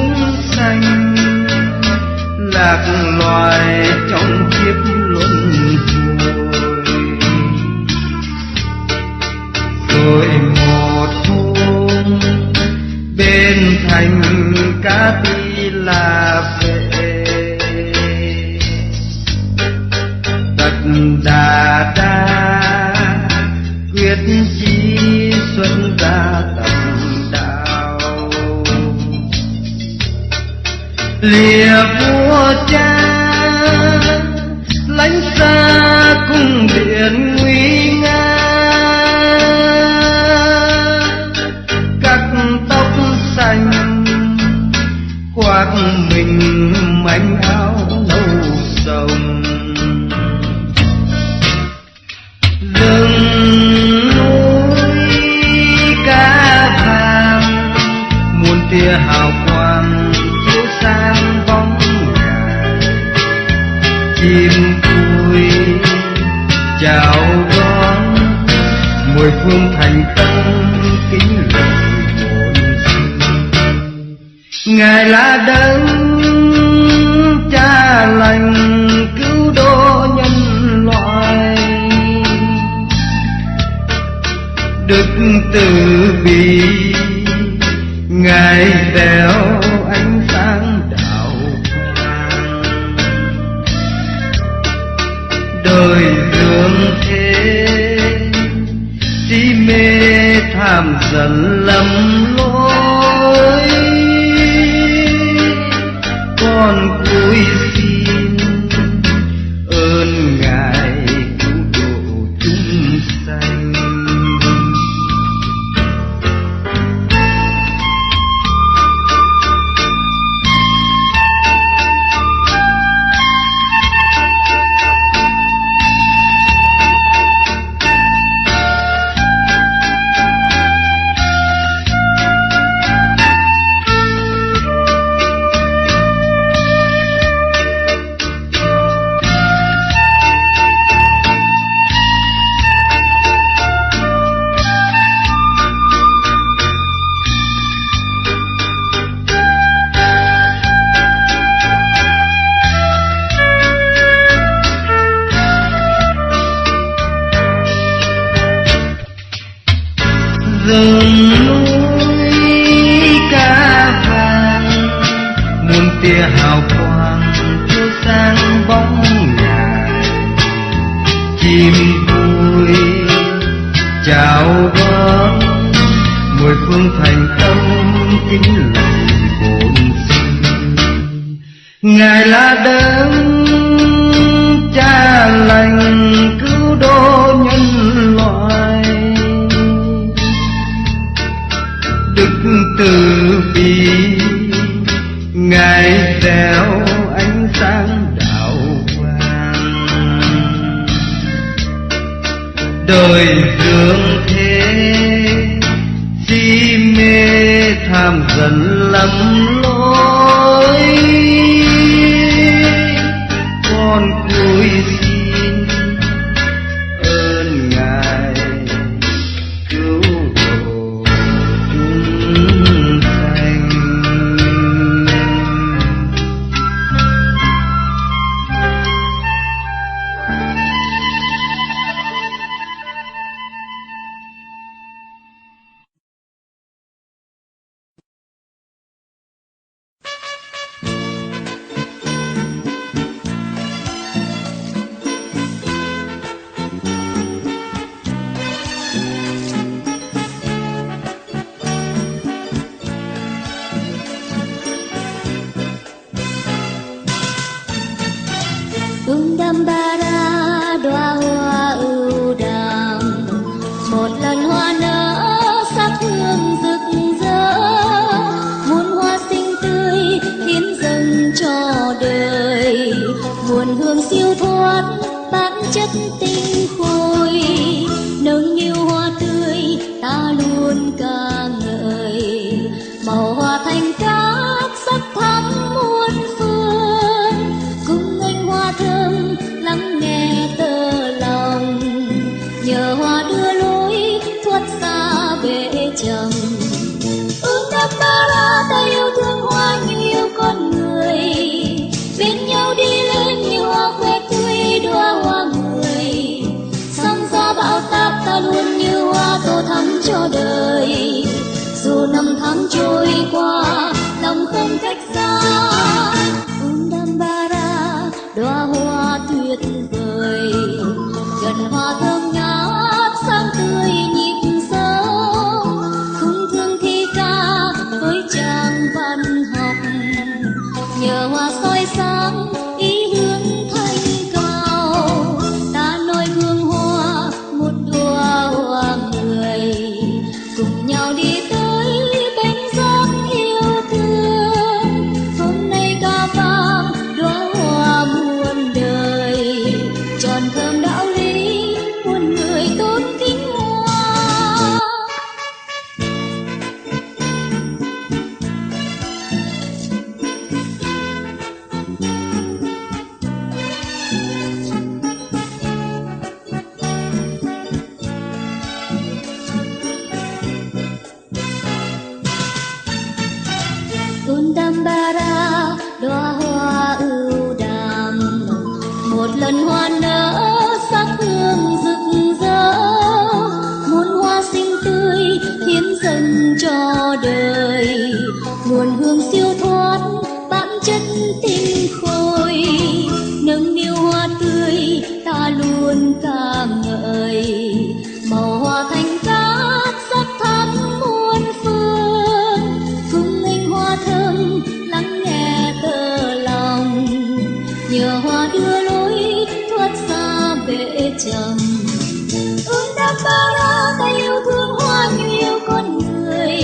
chúng sanh, lạc loài trong kiếp luân hồi. Rồi một hôm bên thành Ca Tỳ La về, Phật Đà Đa quyết chí xuất gia tầm đạo. Lìa vua cha lánh xa cung điện nguy nga, các tóc xanh khoác mình manh áo nâu sồng. Rừng núi cá vàng muôn tia hào quang chiếu sang bóng ngài, chim vui chào đón mười phương thành tâm kính lời bổn sư. Ngài là đấng cha lành cứu độ nhân loại, đức từ bi Ngài đèo ánh sáng đạo quang. Đời dương thế si mê tham dần lầm lối, con cúi xin ơn Ngài cứu độ chúng sanh. Rừng núi cá vàng muôn tia hào quang chiếu sang bóng Ngài, chim vui chào đón mười phương thành tâm kính lời bổn sư. Ngài là đấng cha lành cứu độ nhân loại, đức từ bi Ngài đèo ánh sáng đạo quang. Đời dương thế si mê tham dần lầm lối, con cúi xin ơn Ngài cứu độ chúng sanh. Đam ba ra đóa hoa ưu đàm, một lần hoa nở sắc hương rực rỡ, muôn hoa xinh tươi hiến dâng cho đời, nguồn hương siêu thoát bản chất tinh khôi, nâng niu hoa tươi ta luôn ca ngợi, màu hoa thành cát sắc thắm muôn phương, cùng anh hoa thơm lắng nghe tơ lòng, nhờ hoa đưa lối thoát xa bể trầm. Đam ba ra ta yêu thương hoa như gần hoa nở sắc hương rực rỡ, muôn hoa xinh tươi hiến dâng cho đời, nguồn hương siêu thoát bản chất tinh khôi, nâng niu hoa tươi ta luôn ca ngợi, màu hoa thành cát sắc thắm muôn phương, cùng anh hoa thơm lắng nghe tơ lòng, nhờ hoa đưa lối thoát xa bể trầm. Undambara ta yêu thương hoa như yêu con người,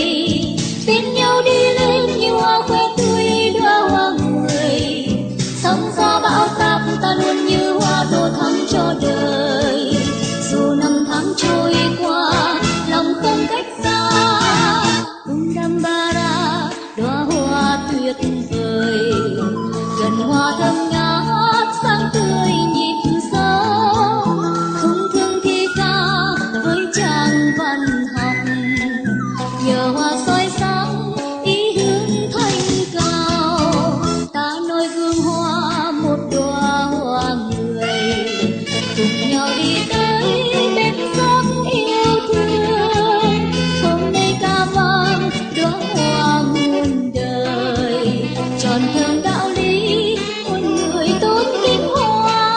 bên nhau đi lên như hoa khoe tươi đóa hoa người, sóng gió bão táp ta luôn như hoa đổ thắm cho đời, dù năm tháng trôi qua lòng không cách xa. Undambara đóa hoa tuyệt vời, gần hoa thơm ngát sáng tươi nhịp gió, không thương thi ca với trang văn học, nhờ hoa soi sáng ý hướng thanh cao, ta noi gương hoa một đóa hoa người, cùng nhau đi tới bên dòng yêu thương, hôm nay ca vang đóa hoa muôn đời, tròn thơm đạo lý muôn người tôn kính hoa,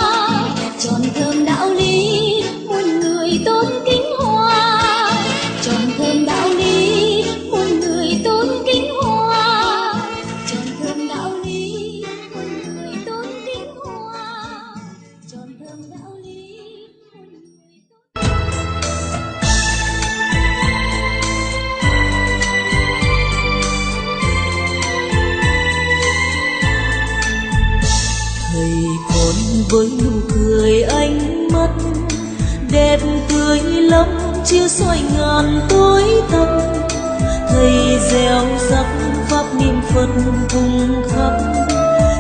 tròn thơm đạo lý muôn người tôn kính hoa, tròn thơm đạo lý muôn người tôn kính hoa, tròn thơm đạo lý muôn người tôn kính hoa, tròn thơm đạo lý muôn người tôn. Thầy con với nụ cười ánh mắt đẹp tươi lắm chiếu soi ngàn tối tăm, thầy gieo rắc pháp niệm Phật cùng khắp,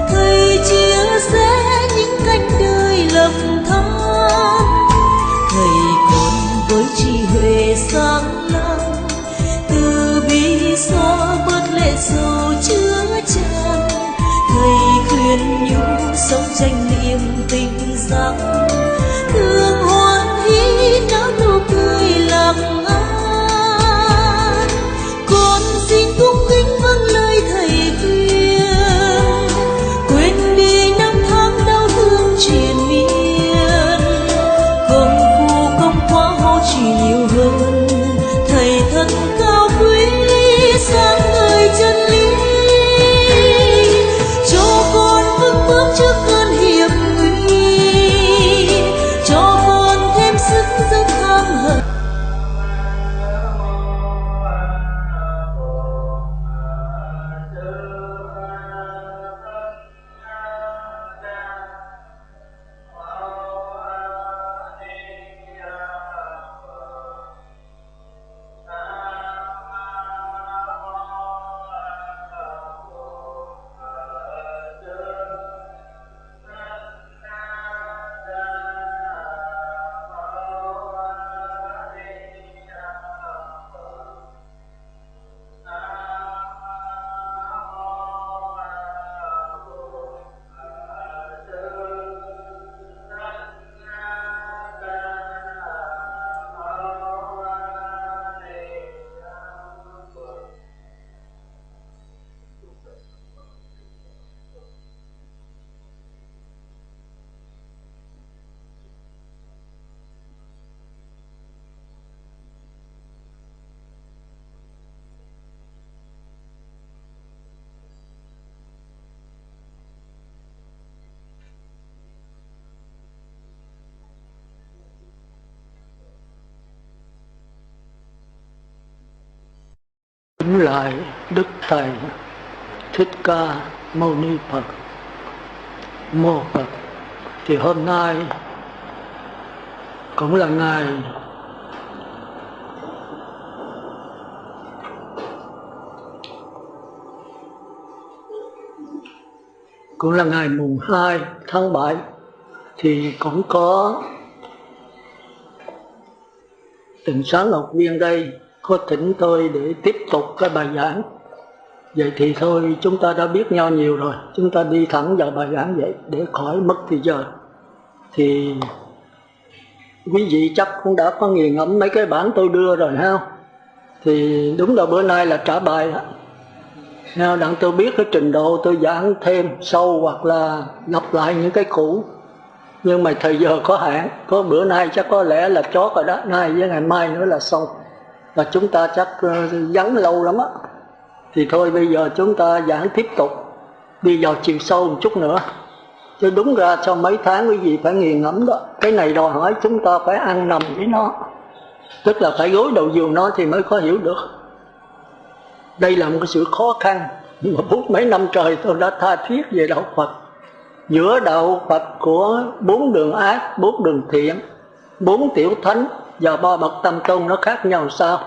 thầy chia sẻ những cánh đời lầm than, thầy con với trí huệ sáng láng, từ bi xóa bớt lệ sầu chứa chan, thầy khuyên nhủ sống tranh niềm tình giác, thương hoan hỷ nở nụ cười lạc an, con xin cung kính vâng lời thầy khuyên, quên đi năm tháng đau thương triền miên, không phụ công quá hô chỉ nhiều hơn, thầy thật cao quý sáng ngời chân lý, cho con vững bước trước cơn hiểm nguy, cho con thêm sức dứt ham hận. Kính lại Đức Thầy Thích Ca Mâu Ni Phật. Mô Phật. Thì hôm nay cũng là ngày mùng 2 tháng 7, thì cũng có Tịnh Xá Ngọc Viên đây có thỉnh tôi để tiếp tục cái bài giảng. Vậy thì thôi, chúng ta đã biết nhau nhiều rồi, chúng ta đi thẳng vào bài giảng vậy để khỏi mất thời giờ. Thì quý vị chắc cũng đã có nghiền ngẫm mấy cái bản tôi đưa rồi ha. Thì đúng là bữa nay là trả bài đó. Đặng tôi biết cái trình độ tôi giảng thêm sâu hoặc là lặp lại những cái cũ. Nhưng mà thời giờ có hạn, có bữa nay chắc có lẽ là chót rồi đó, nay với ngày mai nữa là xong. Và chúng ta chắc vắng lâu lắm á. Thì thôi bây giờ chúng ta giảng tiếp tục, đi vào chiều sâu một chút nữa. Chứ đúng ra sau mấy tháng quý vị phải nghiền ngẫm đó. Cái này đòi hỏi chúng ta phải ăn nằm với nó. Tức là phải gối đầu giường nó thì mới có hiểu được. Đây là một cái sự khó khăn. Nhưng mà mấy năm trời tôi đã tha thiết về đạo Phật. Giữa đạo Phật của 4 đường ác, 4 đường thiện, 4 tiểu thánh và 3 bậc tam tôn nó khác nhau sao?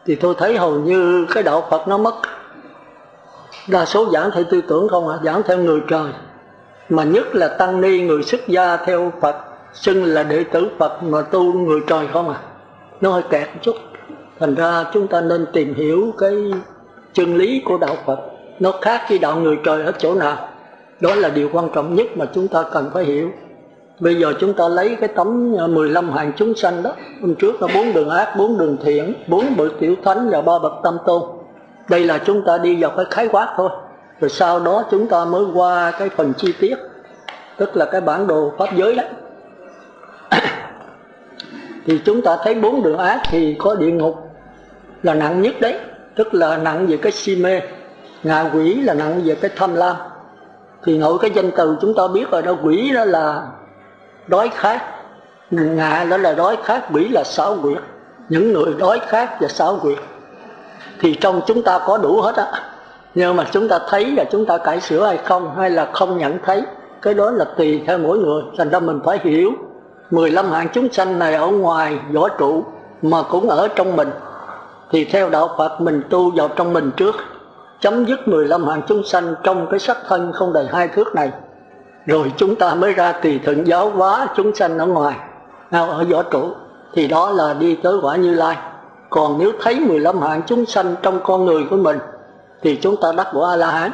Thì tôi thấy hầu như cái đạo Phật nó mất. Đa số giảng theo tư tưởng không giảng theo người trời. Mà nhất là tăng ni người xuất gia theo Phật, xưng là đệ tử Phật mà tu người trời không nó hơi kẹt một chút. Thành ra chúng ta nên tìm hiểu cái chân lý của đạo Phật, nó khác với đạo người trời ở chỗ nào. Đó là điều quan trọng nhất mà chúng ta cần phải hiểu. Bây giờ chúng ta lấy cái tấm 15 hàng chúng sanh đó. Hôm trước là 4 đường ác, 4 đường thiện, 4 bậc tiểu thánh và 3 bậc tam tôn. Đây là chúng ta đi vào cái khái quát thôi. Rồi sau đó chúng ta mới qua cái phần chi tiết, tức là cái bản đồ pháp giới đó. Thì chúng ta thấy 4 đường ác thì có địa ngục là nặng nhất đấy, tức là nặng về cái si mê. Ngạ quỷ là nặng về cái tham lam. Thì nội cái danh từ chúng ta biết rồi đó, quỷ đó là đói khát, ngạ đó là đói khát, quỷ là xảo quyệt. Những người đói khát và xảo quyệt thì trong chúng ta có đủ hết á. Nhưng mà chúng ta thấy là chúng ta cải sửa hay không, hay là không nhận thấy, cái đó là tùy theo mỗi người. Thành ra mình phải hiểu 15 hạng chúng sanh này ở ngoài võ trụ mà cũng ở trong mình. Thì theo đạo Phật mình tu vào trong mình trước, chấm dứt 15 hạng chúng sanh trong cái sắc thân không đầy 2 thước này, rồi chúng ta mới ra tùy thuận giáo hóa chúng sanh ở ngoài, ở võ trụ. Thì đó là đi tới quả Như Lai. Còn nếu thấy 15 hạng chúng sanh trong con người của mình thì chúng ta đắc quả A-la-hán.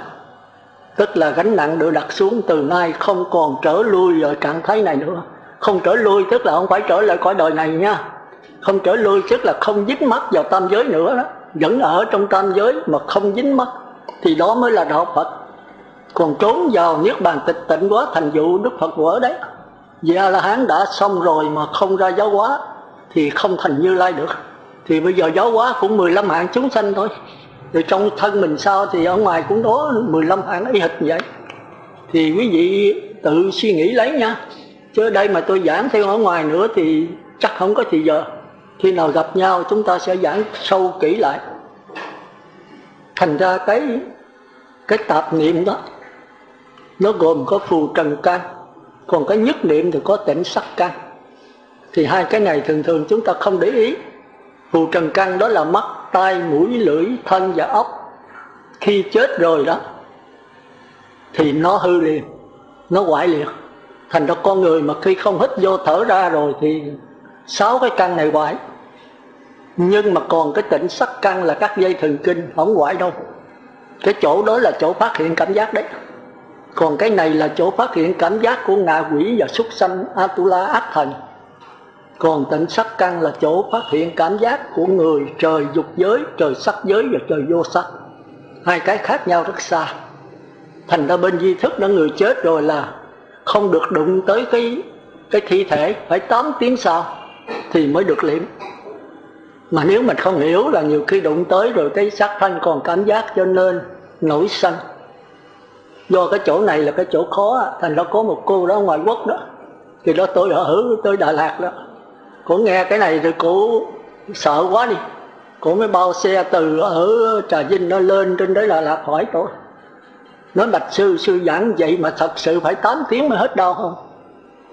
Tức là gánh nặng được đặt xuống, từ nay không còn trở lui ở trạng thái này nữa. Không trở lui tức là không phải trở lại cõi đời này nha. Không trở lui tức là không dính mắc vào tam giới nữa đó. Vẫn ở trong tam giới mà không dính mắc, thì đó mới là đạo Phật. Còn trốn vào niết bàn tịch tịnh quá thành vụ Đức Phật vỡ đấy. Vì A-la-hán đã xong rồi mà không ra giáo hóa thì không thành Như Lai được. Thì bây giờ giáo hóa cũng 15 hạng chúng sanh thôi. Rồi trong thân mình sao thì ở ngoài cũng đó 15 hạng y hệt vậy. Thì quý vị tự suy nghĩ lấy nha. Chứ đây mà tôi giảng theo ở ngoài nữa thì chắc không có thì giờ. Khi nào gặp nhau chúng ta sẽ giảng sâu kỹ lại. Thành ra cái tạp niệm đó nó gồm có phù trần căn, còn cái nhất niệm thì có tịnh sắc căn. Thì hai cái này thường thường chúng ta không để ý. Phù trần căn đó là mắt, tai, mũi, lưỡi, thân và ốc. Khi chết rồi đó thì nó hư liền, nó hoại liền. Thành ra con người mà khi không hít vô thở ra rồi thì 6 cái căn này hoại. Nhưng mà còn cái tịnh sắc căn là các dây thần kinh không hoại đâu. Cái chỗ đó là chỗ phát hiện cảm giác đấy. Còn cái này là chỗ phát hiện cảm giác của ngạ quỷ và súc sanh Atula ác thần. Còn tịnh sắc căn là chỗ phát hiện cảm giác của người trời dục giới, trời sắc giới và trời vô sắc. Hai cái khác nhau rất xa. Thành ra bên di thức đó, người chết rồi là không được đụng tới cái thi thể, phải 8 tiếng sau thì mới được liệm. Mà nếu mình không hiểu là nhiều khi đụng tới rồi cái xác thân còn cảm giác cho nên nổi sân. Do cái chỗ này là cái chỗ khó. Thành ra có một cô đó ngoài quốc đó, thì đó tôi ở tới Đà Lạt đó, cô nghe cái này rồi cô sợ quá đi. Cô mới bao xe từ ở Trà Vinh nó lên trên đấy Đà Lạt hỏi tôi, nói bạch sư giảng vậy mà thật sự phải 8 tiếng mới hết đau không?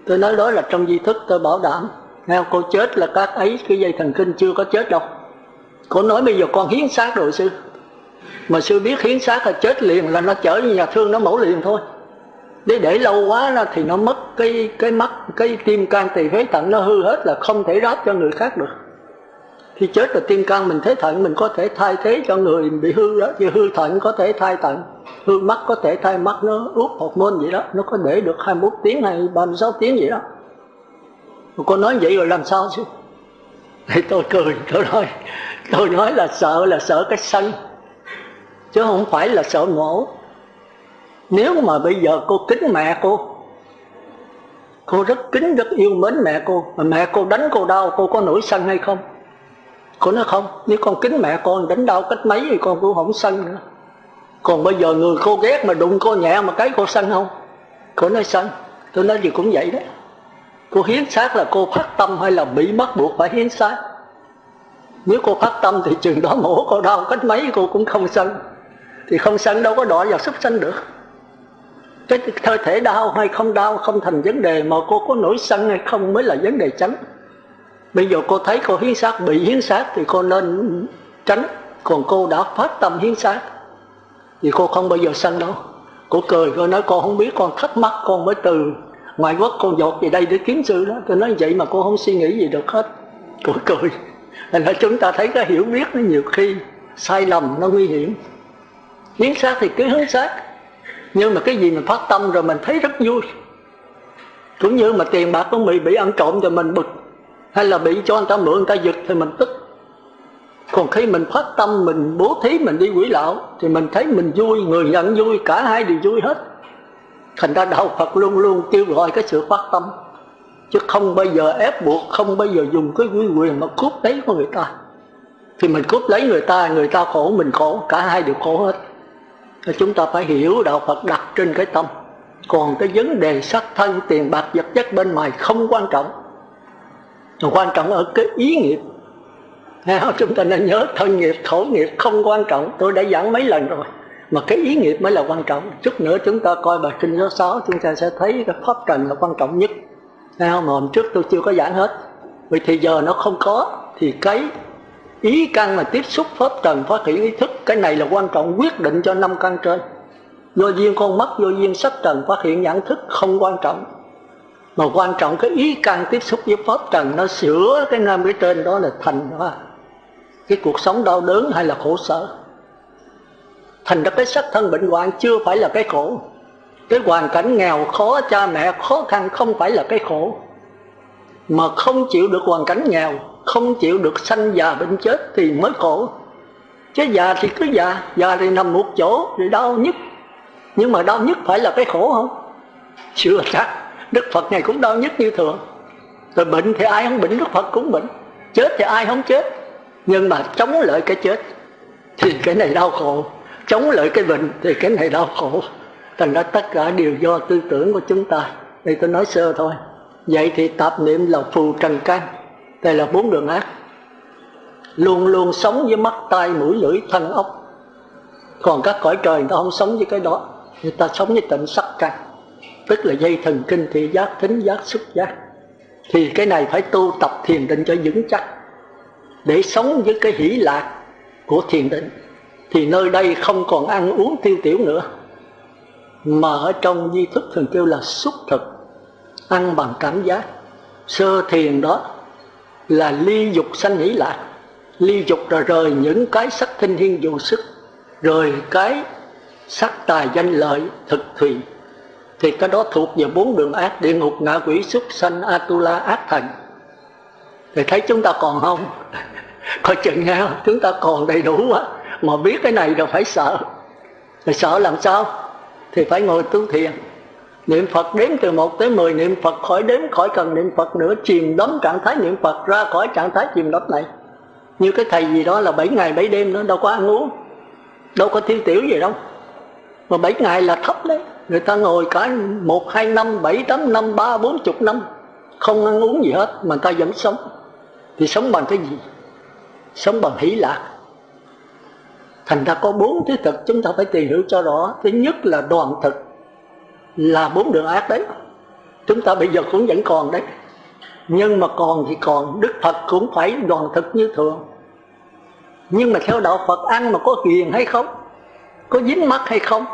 Tôi nói đó là trong di thức tôi bảo đảm. Nghe cô chết là các ấy cái dây thần kinh chưa có chết đâu. Cô nói bây giờ con hiến xác rồi sư. Mà sư biết hiến xác là chết liền, là nó chở như nhà thương nó mổ liền thôi. Để lâu quá là thì nó mất cái mắt, cái tim can tỳ phế thận nó hư hết, là không thể đáp cho người khác được. Khi chết là tim can mình thế thận mình có thể thay thế cho người bị hư đó. Chứ hư thận có thể thay thận, hư mắt có thể thay mắt, nó úp hormone vậy đó. Nó có để được 21 tiếng hay 36 tiếng vậy đó. Cô nói vậy rồi làm sao chứ? Thì tôi cười, tôi nói là sợ cái sân, chứ không phải là sợ mổ. Nếu mà bây giờ cô kính mẹ cô rất kính, rất yêu mến mẹ cô, mà mẹ cô đánh cô đau, cô có nổi sân hay không? Cô nói không, nếu con kính mẹ con đánh đau cách mấy thì con cũng không sân nữa. Còn bây giờ người cô ghét mà đụng cô nhẹ mà cái cô sân không? Cô nói sân. Tôi nói gì cũng vậy đấy. Cô hiến xác là cô phát tâm hay là bị bắt buộc phải hiến xác? Nếu cô phát tâm thì chừng đó mổ cô đau cách mấy cô cũng không sân. Thì không sân đâu có đọa vào súc sanh được. Cái cơ thể đau hay không đau không thành vấn đề, mà cô có nổi sân hay không mới là vấn đề tránh. Bây giờ cô thấy cô hiến xác, bị hiến xác thì cô nên tránh. Còn cô đã phát tâm hiến xác thì cô không bao giờ sân đâu. Cô cười, cô nói con không biết, con thắc mắc, con mới từ ngoại quốc con dột về đây để kiếm sư đó. Tôi nói vậy mà cô không suy nghĩ gì được hết. Cô cười. Thành ra chúng ta thấy cái hiểu biết nó nhiều khi sai lầm, nó nguy hiểm. Hiến xác thì cứ hiến xác, nhưng mà cái gì mình phát tâm rồi mình thấy rất vui. Cũng như mà tiền bạc của mình bị ăn trộm rồi mình bực, hay là bị cho người ta mượn người ta giật thì mình tức. Còn khi mình phát tâm, mình bố thí, mình đi quỷ lão thì mình thấy mình vui, người nhận vui, cả hai đều vui hết. Thành ra đạo Phật luôn luôn kêu gọi cái sự phát tâm, chứ không bao giờ ép buộc, không bao giờ dùng cái uy quyền mà cướp lấy của người ta. Thì mình cướp lấy người ta khổ, mình khổ, cả hai đều khổ hết. Thì chúng ta phải hiểu đạo Phật đặt trên cái tâm. Còn cái vấn đề sắc thân, tiền bạc, vật chất bên ngoài không quan trọng. Quan trọng ở cái ý nghiệp. Chúng ta nên nhớ thân nghiệp, khẩu nghiệp không quan trọng. Tôi đã giảng mấy lần rồi. Mà cái ý nghiệp mới là quan trọng. Chút nữa chúng ta coi bài kinh số 6, chúng ta sẽ thấy cái pháp trần là quan trọng nhất. Mà hôm trước tôi chưa có giảng hết. Vì thì giờ nó không có, thì cái ý căn mà tiếp xúc pháp trần, phát hiện ý thức, cái này là quan trọng, quyết định cho 5 căn trên. Do duyên con mắt, do duyên sắc trần, phát hiện nhận thức không quan trọng. Mà quan trọng cái ý căn tiếp xúc với pháp trần, nó sửa cái 5 cái trên đó là thành đó. Cái cuộc sống đau đớn hay là khổ sở. Thành ra cái sắc thân bệnh hoạn chưa phải là cái khổ. Cái hoàn cảnh nghèo khó, cha mẹ khó khăn không phải là cái khổ. Mà không chịu được hoàn cảnh nghèo, không chịu được sanh già bệnh chết thì mới khổ. Chứ già thì cứ già thì nằm một chỗ thì đau nhất. Nhưng mà đau nhất phải là cái khổ không? Chưa chắc. Đức Phật này cũng đau nhất như thường. Rồi bệnh thì ai không bệnh, Đức Phật cũng bệnh. Chết thì ai không chết. Nhưng mà chống lại cái chết thì cái này đau khổ, chống lại cái bệnh thì cái này đau khổ. Thành ra tất cả đều do tư tưởng của chúng ta. Đây tôi nói sơ thôi. Vậy thì tạp niệm là phù trần căn. Đây là 4 đường ác. Luôn luôn sống với mắt, tai, mũi, lưỡi, thân, ốc. Còn các cõi trời người ta không sống với cái đó. Người ta sống với tịnh sắc căn, tức là dây thần kinh thị giác, thính giác, xúc giác. Thì cái này phải tu tập thiền định cho vững chắc, để sống với cái hỷ lạc của thiền định. Thì nơi đây không còn ăn uống tiêu tiểu nữa, mà ở trong di thức thường kêu là xúc thực, ăn bằng cảm giác. Sơ thiền đó là ly dục sanh hỷ lạc. Ly dục là rời những cái sắc thinh hiên dụ sức, rời cái sắc tài danh lợi thực thùy. Thì cái đó thuộc về 4 đường ác: địa ngục, ngạ quỷ, súc sanh, Atula, ác thần. Thì thấy chúng ta còn không? Coi chừng nghe, chúng ta còn đầy đủ quá. Mà biết cái này rồi phải sợ. Rồi sợ làm sao? Thì phải ngồi tu thiền, niệm Phật đếm từ 1 tới 10, niệm Phật khỏi đếm, khỏi cần niệm Phật nữa, chìm đắm trạng thái niệm Phật ra khỏi trạng thái chìm đắm này. Như cái thầy gì đó là 7 ngày 7 đêm nữa, đâu có ăn uống, đâu có thiếu tiểu gì đâu. Mà 7 ngày là thấp đấy. Người ta ngồi cả 1, 2 năm, 7, 8 năm, 3, 40 năm không ăn uống gì hết mà người ta vẫn sống. Thì sống bằng cái gì? Sống bằng hỷ lạc. Thành ra có 4 thứ thực chúng ta phải tìm hiểu cho rõ. Thứ nhất là đoàn thực, là 4 đường ác đấy. Chúng ta bây giờ cũng vẫn còn đấy. Nhưng mà còn thì còn, Đức Phật cũng phải đoàn thực như thường. Nhưng mà theo đạo Phật ăn mà có ghiền hay không? Có dính mắc hay không?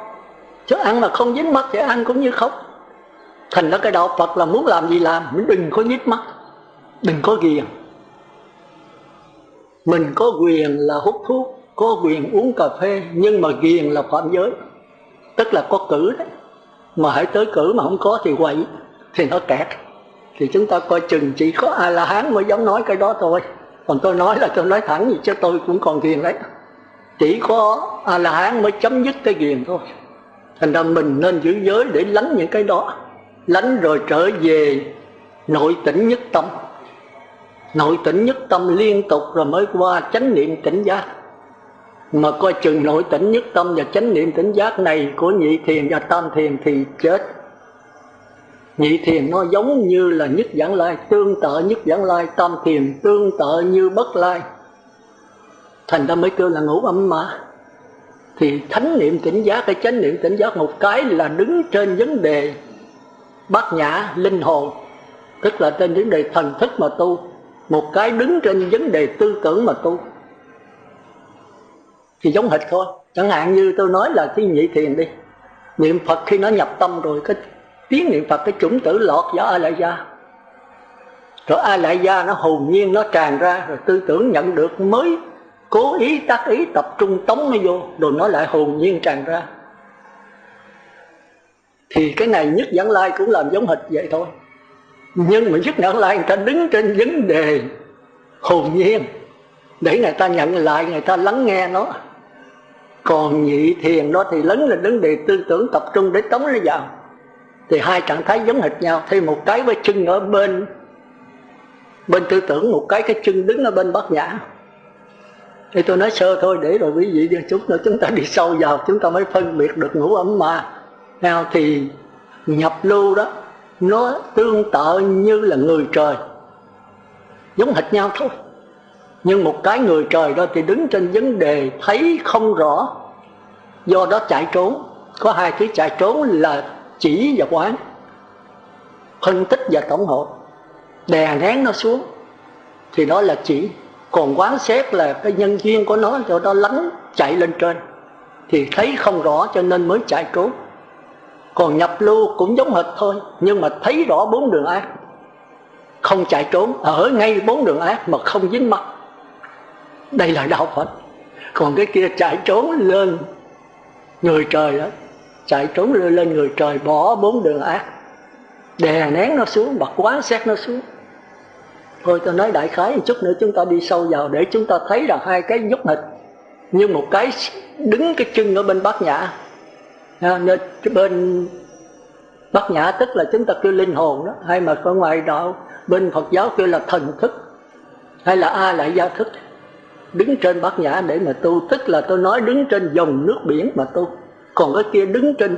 Chứ ăn mà không dính mắc thì ăn cũng như không. Thành ra cái đạo Phật là muốn làm gì làm, mình đừng có dính mắc, đừng có ghiền. Mình có quyền là hút thuốc, có quyền uống cà phê, nhưng mà ghiền là phạm giới. Tức là có cử đấy, mà hãy tới cử mà không có thì quậy, thì nó kẹt. thì chúng ta coi chừng chỉ có A-la-hán mới dám nói cái đó thôi. Còn tôi nói là tôi nói thẳng gì chứ tôi cũng còn ghiền đấy. Chỉ có A-la-hán mới chấm dứt cái ghiền thôi. Thành ra mình nên giữ giới để lánh những cái đó. Lánh rồi trở về nội tỉnh nhất tâm. Nội tỉnh nhất tâm liên tục rồi mới qua chánh niệm tỉnh giác. Mà coi chừng nội tỉnh nhất tâm và chánh niệm tỉnh giác này của nhị thiền và tam thiền thì chết. Nhị thiền nó giống như là nhất vãng lai, tương tự nhất vãng lai. Tam thiền tương tự như bất lai. Thành ra mới kêu là ngũ âm mà. Thì thánh niệm tỉnh giác hay chánh niệm tỉnh giác, một cái là đứng trên vấn đề bát nhã linh hồn, tức là trên vấn đề thần thức mà tu. Một cái đứng trên vấn đề tư tưởng mà tu. Thì giống hệt thôi. Chẳng hạn như tôi nói là cái nhị thiền đi, niệm Phật khi nó nhập tâm rồi, cái tiếng niệm Phật, cái chủng tử lọt vào A Lại Gia, rồi A Lại Gia nó hồn nhiên nó tràn ra, rồi tư tưởng nhận được mới cố ý tác ý tập trung tống nó vô, rồi nó lại hồn nhiên tràn ra. Thì cái này nhất vãng lai cũng làm giống hệt vậy thôi. Nhưng mà nhất vãng lai người ta đứng trên vấn đề hồn nhiên để người ta nhận lại, người ta lắng nghe nó. Còn nhị thiền đó thì lớn là vấn đề tư tưởng tập trung để tống nó vào. Thì hai trạng thái giống hệt nhau. Thì một cái với chân ở bên tư tưởng, một cái chân đứng ở bên bát nhã. Thì tôi nói sơ thôi để rồi quý vị đi chút nữa chúng ta đi sâu vào, chúng ta mới phân biệt được ngũ ấm ma. Thì nhập lưu đó nó tương tự như là người trời, giống hệt nhau thôi. Nhưng một cái người trời đó thì đứng trên vấn đề thấy không rõ, do đó chạy trốn. Có hai thứ chạy trốn là chỉ và quán, phân tích và tổng hợp, đè nén nó xuống thì đó là chỉ. Còn quán xét là cái nhân duyên của nó, cho nó lánh chạy lên trên thì thấy không rõ cho nên mới chạy trốn. Còn nhập lưu cũng giống hệt thôi, nhưng mà thấy rõ bốn đường ác, không chạy trốn, ở ngay bốn đường ác mà không dính mắc. Đây là đạo Phật. Còn cái kia chạy trốn lên người trời đó, chạy trốn lên người trời, bỏ bốn đường ác, đè nén nó xuống và quán xét nó xuống. Thôi tôi nói đại khái một chút nữa chúng ta đi sâu vào để chúng ta thấy rằng hai cái giống hệt. Nhưng một cái đứng cái chân ở bên bát nhã, nên bên bát nhã tức là chúng ta kêu linh hồn đó, hay mà ở ngoài đạo bên Phật giáo kêu là thần thức, hay là A Lại Gia thức. Đứng trên bát nhã để mà tu, tức là tôi nói đứng trên dòng nước biển mà tu. Còn cái kia đứng trên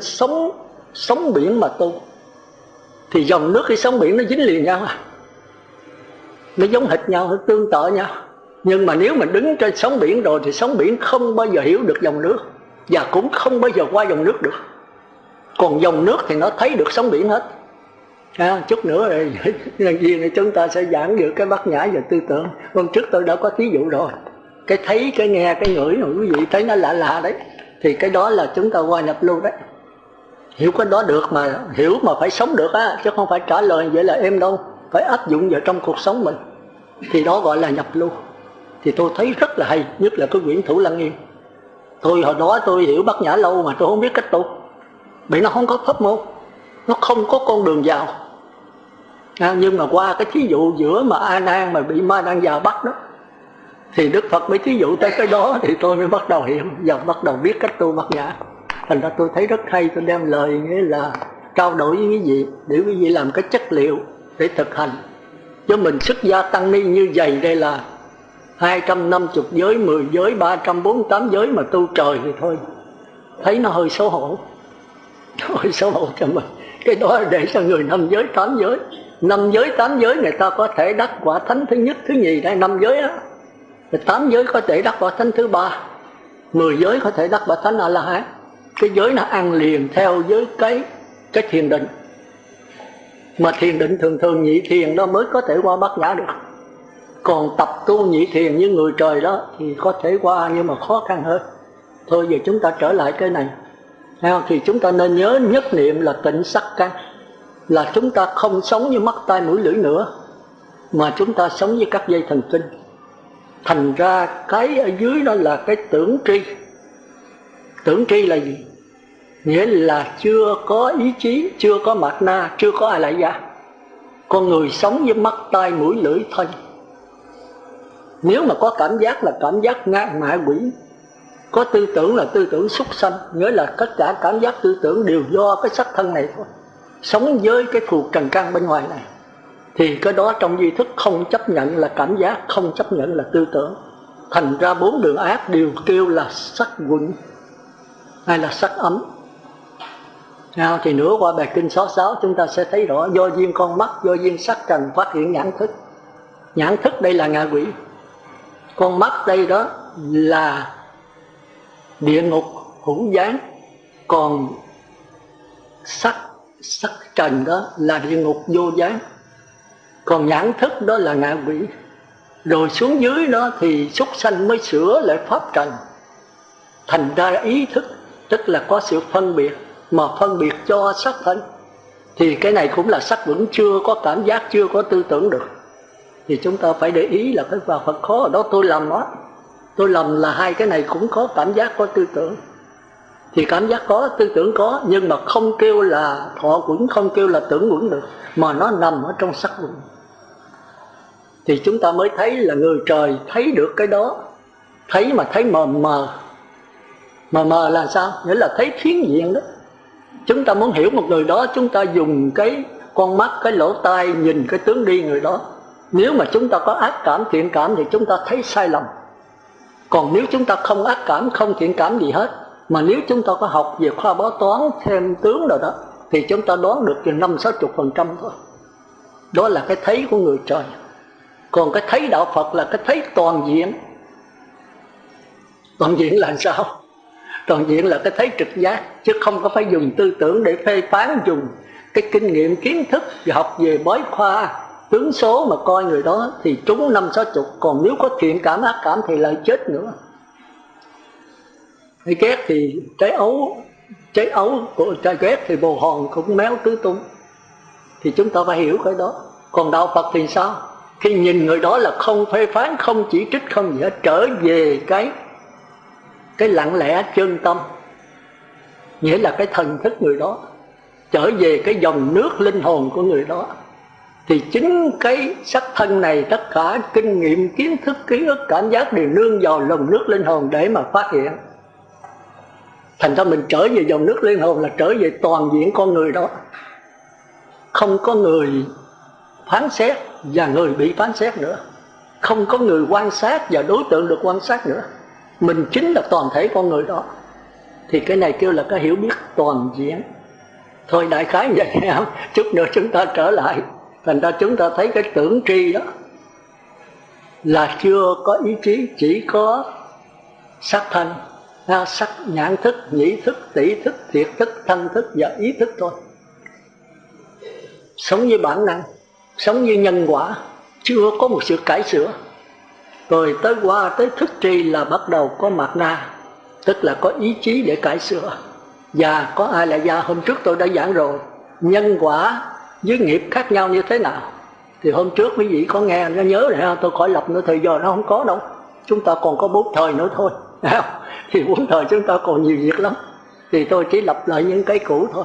sóng biển mà tu. Thì dòng nước cái sóng biển nó dính liền nhau à, nó giống hệt nhau, nó tương tự nhau. Nhưng mà nếu mà đứng trên sóng biển rồi thì sóng biển không bao giờ hiểu được dòng nước, và cũng không bao giờ qua dòng nước được. Còn dòng nước thì nó thấy được sóng biển hết. Chút nữa rồi nhân viên này chúng ta sẽ giảng được cái bát nhã và tư tưởng. Hôm trước tôi đã có thí dụ rồi. Cái thấy, cái nghe, cái ngửi rồi quý vị thấy nó lạ lạ đấy, thì cái đó là chúng ta qua nhập lưu đấy. Hiểu cái đó được mà, hiểu mà phải sống được á, chứ không phải trả lời vậy là em đâu, phải áp dụng vào trong cuộc sống mình. Thì đó gọi là nhập lưu. Thì tôi thấy rất là hay, nhất là cái quyển Thủ Lăng Nghiêm. Tôi hồi đó tôi hiểu bát nhã lâu mà tôi không biết cách tu, vì nó không có pháp môn, nó không có con đường vào. Nhưng mà qua cái thí dụ giữa mà A Nan mà bị Ma Nan già bắt đó, thì Đức Phật mới thí dụ tới cái đó, thì tôi mới bắt đầu hiểu và bắt đầu biết cách tu bát nhã. Thành ra tôi thấy rất hay, tôi đem lời nghĩa là trao đổi với quý vị để quý vị làm cái chất liệu để thực hành. Chứ mình xuất gia tăng ni như vậy đây là 250 giới, 10 giới, 348 giới mà tu trời thì thôi, thấy nó hơi xấu hổ. Hơi xấu hổ cho mình. Cái đó là để cho người 5 giới, 8 giới. 5 giới, 8 giới người ta có thể đắc quả thánh thứ nhất, thứ nhì, đây 5 giới á. 8 giới có thể đắc quả thánh thứ 3, 10 giới có thể đắc quả thánh A-la-hán. Cái giới nó ăn liền theo với cái thiền định. Mà thiền định thường thường nhị thiền đó mới có thể qua bát nhã được. Còn tập tu nhị thiền như người trời đó thì có thể qua, nhưng mà khó khăn hơn. Thôi giờ chúng ta trở lại cái này. Thì chúng ta nên nhớ nhất niệm là tịnh sắc căn, là chúng ta không sống như mắt tai mũi lưỡi nữa, mà chúng ta sống với các dây thần kinh. Thành ra cái ở dưới đó là cái tưởng tri. Tưởng tri là gì? Nghĩa là chưa có ý chí, chưa có mạt na, chưa có A Lại Gia. Con người sống với mắt, tai, mũi, lưỡi, thân. Nếu mà có cảm giác là cảm giác ngạ quỷ, có tư tưởng là tư tưởng súc sanh, nghĩa là tất cả cảm giác tư tưởng đều do cái sắc thân này thôi, sống với cái phù trần căn bên ngoài này, thì cái đó trong duy thức không chấp nhận là cảm giác, không chấp nhận là tư tưởng. Thành ra 4 đường ác đều kêu là sắc quẩn hay là sắc ấm. Thì nữa qua bài kinh 66 chúng ta sẽ thấy rõ, do duyên con mắt, do duyên sắc trần phát hiện nhãn thức. Nhãn thức đây là ngạ quỷ, con mắt đây đó là địa ngục hữu gián, còn sắc trần đó là địa ngục vô gián, còn nhãn thức đó là ngạ quỷ. Rồi xuống dưới đó thì súc sanh mới sửa lại pháp trần. Thành ra ý thức tức là có sự phân biệt, mà phân biệt cho sắc thân, thì cái này cũng là sắc vẫn chưa có cảm giác, chưa có tư tưởng được. Thì chúng ta phải để ý là cái vào Phật khó ở đó tôi lầm đó. Tôi lầm là hai cái này cũng có cảm giác, có tư tưởng. Thì cảm giác có, tư tưởng có, nhưng mà không kêu là thọ quẩn, không kêu là tưởng quẩn được, mà nó nằm ở trong sắc quẩn. Thì chúng ta mới thấy là người trời thấy được cái đó. Thấy mà thấy mờ mờ. Mờ mờ là sao? Nghĩa là thấy phiến diện đó. Chúng ta muốn hiểu một người đó, chúng ta dùng cái con mắt, cái lỗ tai nhìn cái tướng đi người đó. Nếu mà chúng ta có ác cảm, thiện cảm thì chúng ta thấy sai lầm. Còn nếu chúng ta không ác cảm, không thiện cảm gì hết, mà nếu chúng ta có học về khoa báo toán thêm tướng rồi đó, thì chúng ta đoán được chừng 50-60% thôi. Đó là cái thấy của người trời. Còn cái thấy đạo Phật là cái thấy toàn diện. Toàn diện là sao? Toàn diện là cái thấy trực giác, chứ không có phải dùng tư tưởng để phê phán, dùng cái kinh nghiệm kiến thức học về bói khoa tướng số mà coi người đó thì trúng 50-60. Còn nếu có thiện cảm ác cảm thì lại chết nữa. Cái ghét thì trái ấu của trái ghét thì bồ hòn cũng méo tứ tung. Thì chúng ta phải hiểu cái đó. Còn đạo Phật thì sao? Khi nhìn người đó là không phê phán, không chỉ trích, không gì hết, trở về cái lặng lẽ chân tâm, nghĩa là cái thần thức người đó, trở về cái dòng nước linh hồn của người đó. Thì chính cái sắc thân này, tất cả kinh nghiệm, kiến thức, ký ức, cảm giác đều nương vào lòng nước linh hồn để mà phát hiện. Thành ra mình trở về dòng nước linh hồn là trở về toàn diện con người đó. Không có người phán xét và người bị phán xét nữa, không có người quan sát và đối tượng được quan sát nữa. Mình chính là toàn thể con người đó. Thì cái này kêu là cái hiểu biết toàn diện. Thôi đại khái như vậy không? Chút nữa chúng ta trở lại. Thành ra chúng ta thấy cái tưởng tri đó là chưa có ý chí, chỉ có sắc thân, sắc nhãn thức, nhĩ thức, tỷ thức, thiệt thức, thân thức và ý thức thôi. Sống với bản năng, sống với nhân quả, chưa có một sự cải sửa. Rồi tới thức tri là bắt đầu có mạt na, tức là có ý chí để cải sửa. Và có ai lại gia, hôm trước tôi đã giảng rồi, nhân quả với nghiệp khác nhau như thế nào. Thì hôm trước quý vị có nghe, nó nhớ này, tôi khỏi lập nữa, thời giờ nó không có đâu. Chúng ta còn có 4 thời nữa thôi. Thì 4 thời chúng ta còn nhiều việc lắm. Thì tôi chỉ lập lại những cái cũ thôi.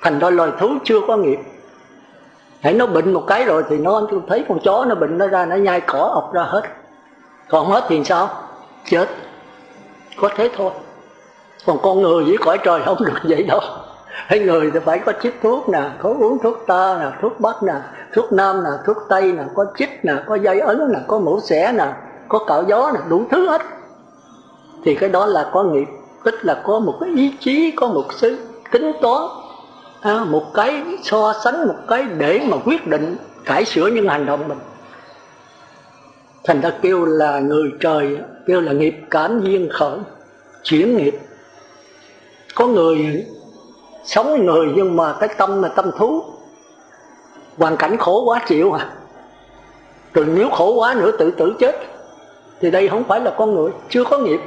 Thành ra loài thú chưa có nghiệp. Hãy nó bệnh một cái rồi thì nó thấy con chó nó bệnh, nó ra nó nhai cỏ ọc ra hết. Còn hết thì sao? Chết. Có thế thôi. Còn con người với cõi trời không được vậy đâu. Hay người thì phải có chích thuốc nè, có uống thuốc ta nè, thuốc bắc nè, thuốc nam nè, thuốc tây nè, có chích nè, có dây ấn nè, có mổ xẻ nè, có cạo gió nè, đủ thứ hết. Thì cái đó là có nghiệp, tức là có một cái ý chí, có một sự tính toán, một cái so sánh, một cái để mà quyết định cải sửa những hành động mình. Thành ra kêu là người trời, kêu là nghiệp cảm duyên khởi, chuyển nghiệp. Có người sống với người nhưng mà cái tâm là tâm thú, hoàn cảnh khổ quá chịu à. Rồi nếu khổ quá nữa tự tử chết. Thì đây không phải là con người, chưa có nghiệp.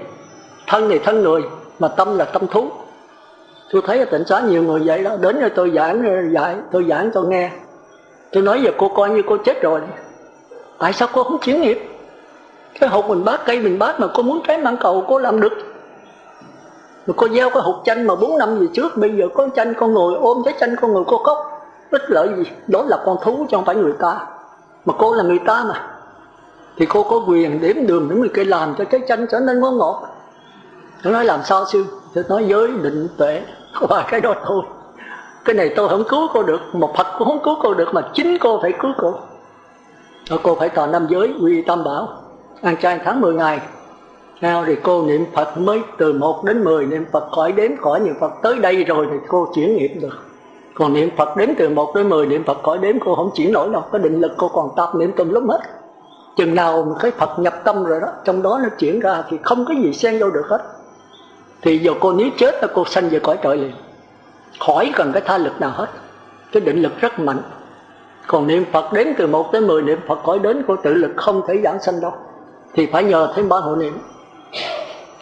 Thân thì thân người, mà tâm là tâm thú. Tôi thấy ở Tịnh Xá nhiều người vậy đó. Đến rồi tôi giảng tôi nghe. Tôi nói giờ cô coi như cô chết rồi. Tại sao cô không chuyển nghiệp? Cái hột mình bát, cây mình bát mà cô muốn trái mãng cầu cô làm được. Rồi cô gieo cái hột chanh mà 4 năm về trước, bây giờ có chanh con người ôm trái chanh con người cô khóc. ích lợi gì? Đó là con thú chứ không phải người ta. Mà cô là người ta mà, thì cô có quyền đếm đường để mình làm cho trái chanh trở nên ngon ngọt. Tôi nói làm sao sư? Tôi nói giới định tuệ, có vài cái đó thôi. Cái này tôi không cứu cô được, một Phật cũng không cứu cô được, mà chính cô phải cứu cô. Cô phải thọ 5 giới, quy tam bảo, ăn chay tháng 10 ngày. Thì cô niệm Phật mới từ 1 đến 10, niệm Phật khỏi đếm, khỏi niệm Phật tới đây rồi thì cô chuyển nghiệp được. Còn niệm Phật đếm từ 1 đến 10, niệm Phật khỏi đếm cô không chuyển nổi đâu. Cái định lực cô còn tạp niệm tùm lum hết. Chừng nào cái Phật nhập tâm rồi đó, trong đó nó chuyển ra thì không có gì xen vô được hết. Thì giờ cô nếu chết là cô sanh về cõi trời liền, khỏi cần cái tha lực nào hết. Cái định lực rất mạnh. Còn niệm Phật đếm từ 1 đến 10, niệm Phật khỏi đến, cô tự lực không thể giảng sanh đâu, thì phải nhờ thêm 3 hộ niệm.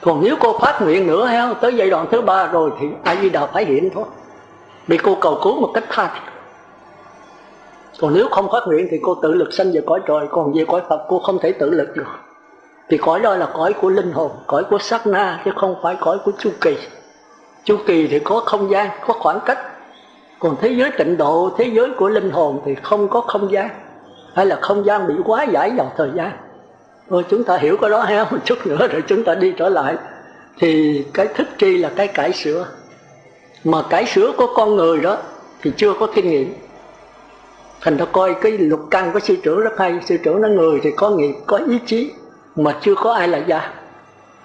Còn nếu cô phát nguyện nữa tới giai đoạn thứ 3 rồi thì A Di Đà phải hiện thôi, bị cô cầu cứu một cách tha thiết. Còn nếu không phát nguyện thì cô tự lực sanh về cõi trời. Còn về cõi Phật cô không thể tự lực được. Thì cõi đó là cõi của linh hồn, cõi của sát na, chứ không phải cõi của chu kỳ. Chu kỳ thì có không gian, có khoảng cách. Còn thế giới tịnh độ, thế giới của linh hồn thì không có không gian, hay là không gian bị quá giải vào thời gian. Chúng ta hiểu cái đó một chút nữa rồi chúng ta đi trở lại. Thì cái thức tri là cái cải sửa. Mà cải sửa của con người đó thì chưa có kinh nghiệm. Thành ra coi cái lục căn của sư trưởng rất hay. Sư trưởng nói người thì có nghiệp, có ý chí, mà chưa có ai là gia.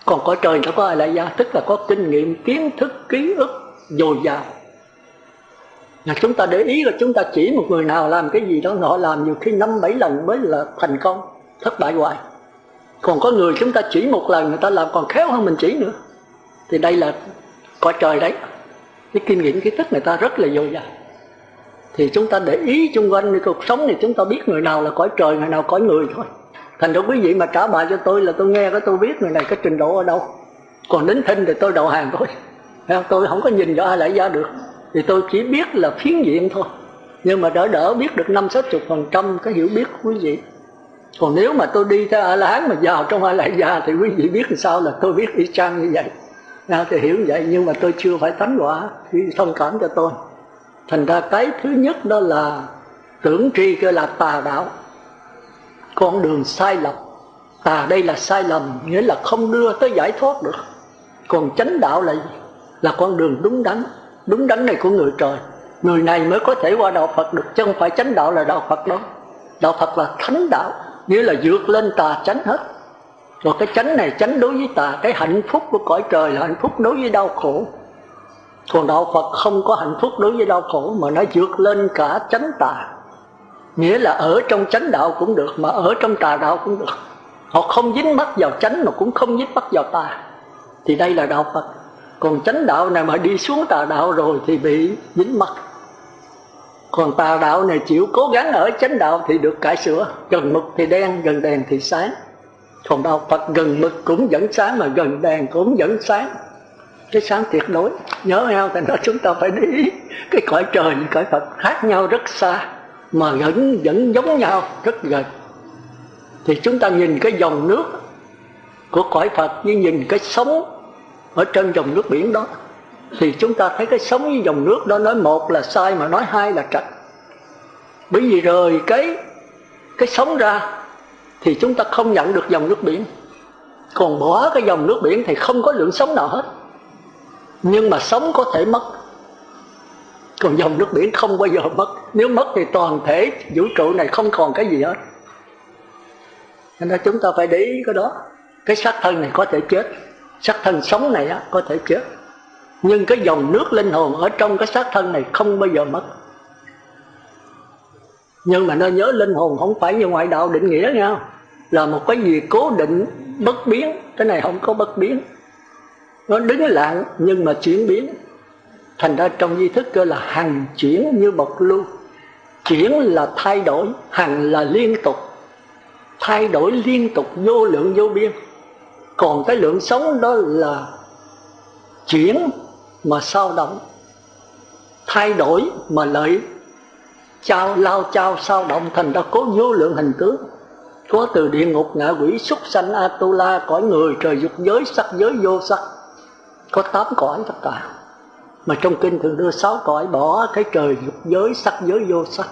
Còn cõi trời nó có ai là gia, tức là có kinh nghiệm, kiến thức, ký ức dồi dào. Chúng ta để ý là chúng ta chỉ một người nào làm cái gì đó, họ làm nhiều khi 5-7 lần mới là thành công, thất bại hoài. Còn có người chúng ta chỉ một lần, người ta làm còn khéo hơn mình chỉ nữa. Thì đây là cõi trời đấy. Cái kinh nghiệm, kiến thức người ta rất là dồi dào. Thì chúng ta để ý xung quanh cuộc sống thì chúng ta biết người nào là cõi trời, người nào cõi người thôi. Thành ra quý vị mà trả bài cho tôi là tôi nghe cái tôi biết người này cái trình độ ở đâu. Còn đến thinh thì tôi đầu hàng thôi. Tôi không có nhìn cho ai lại ra được. Thì tôi chỉ biết là phiến diện thôi. Nhưng mà đỡ biết được 50-60% cái hiểu biết của quý vị. Còn nếu mà tôi đi theo A-la-hán mà vào trong A-la-gia thì quý vị biết làm sao là tôi biết y chang như vậy. Thì hiểu như vậy, nhưng mà tôi chưa phải thánh quả, thì thông cảm cho tôi. Thành ra cái thứ nhất đó là tưởng tri, kêu là tà đạo, con đường sai lầm. Tà đây là sai lầm, nghĩa là không đưa tới giải thoát được. Còn chánh đạo là gì? Là con đường đúng đắn. Đúng đắn này của người trời, người này mới có thể qua đạo Phật được, chứ không phải chánh đạo là đạo Phật đâu. Đạo Phật là thánh đạo, nghĩa là vượt lên tà chánh hết. Rồi cái chánh này chánh đối với tà. Cái hạnh phúc của cõi trời là hạnh phúc đối với đau khổ. Còn đạo Phật không có hạnh phúc đối với đau khổ, mà nó vượt lên cả chánh tà. Nghĩa là ở trong chánh đạo cũng được, mà ở trong tà đạo cũng được. Họ không dính mắc vào chánh mà cũng không dính mắc vào tà. Thì đây là đạo Phật. Còn chánh đạo này mà đi xuống tà đạo rồi thì bị dính mắc. Còn tà đạo này chịu cố gắng ở chánh đạo thì được cải sửa. Gần mực thì đen, gần đèn thì sáng. Còn đạo Phật gần mực cũng vẫn sáng, mà gần đèn cũng vẫn sáng. Cái sáng tuyệt đối. Nhớ nhau, thành ra chúng ta phải để ý. Cái cõi trời và cõi Phật khác nhau rất xa, mà vẫn giống nhau rất gần. Thì chúng ta nhìn cái dòng nước của cõi Phật với nhìn cái sóng ở trên dòng nước biển đó, thì chúng ta thấy cái sóng với dòng nước đó, nói một là sai mà nói hai là trật. Bởi vì rời cái sóng ra thì chúng ta không nhận được dòng nước biển. Còn bỏ cái dòng nước biển thì không có lượng sóng nào hết. Nhưng mà sóng có thể mất, còn dòng nước biển không bao giờ mất. Nếu mất thì toàn thể vũ trụ này không còn cái gì hết. Nên là chúng ta phải để ý cái đó. Cái xác thân này có thể chết, xác thân sống này có thể chết, nhưng cái dòng nước linh hồn ở trong cái xác thân này không bao giờ mất. Nhưng mà nên nhớ linh hồn không phải như ngoại đạo định nghĩa nha, là một cái gì cố định bất biến. Cái này không có bất biến, nó đứng lặng nhưng mà chuyển biến. Thành ra trong di thức kêu là hằng chuyển như bộc lưu. Chuyển là thay đổi, hằng là liên tục, thay đổi liên tục vô lượng vô biên. Còn cái lượng sống đó là chuyển mà sao động, thay đổi mà lợi lao chao sao động. Thành ra có vô lượng hình tướng, có từ địa ngục, ngạ quỷ, súc sanh, Atula, cõi người, trời dục giới, sắc giới, vô sắc, có 8 cõi tất cả. Mà trong kinh thường đưa 6 cõi, bỏ cái trời dục giới, sắc giới, vô sắc.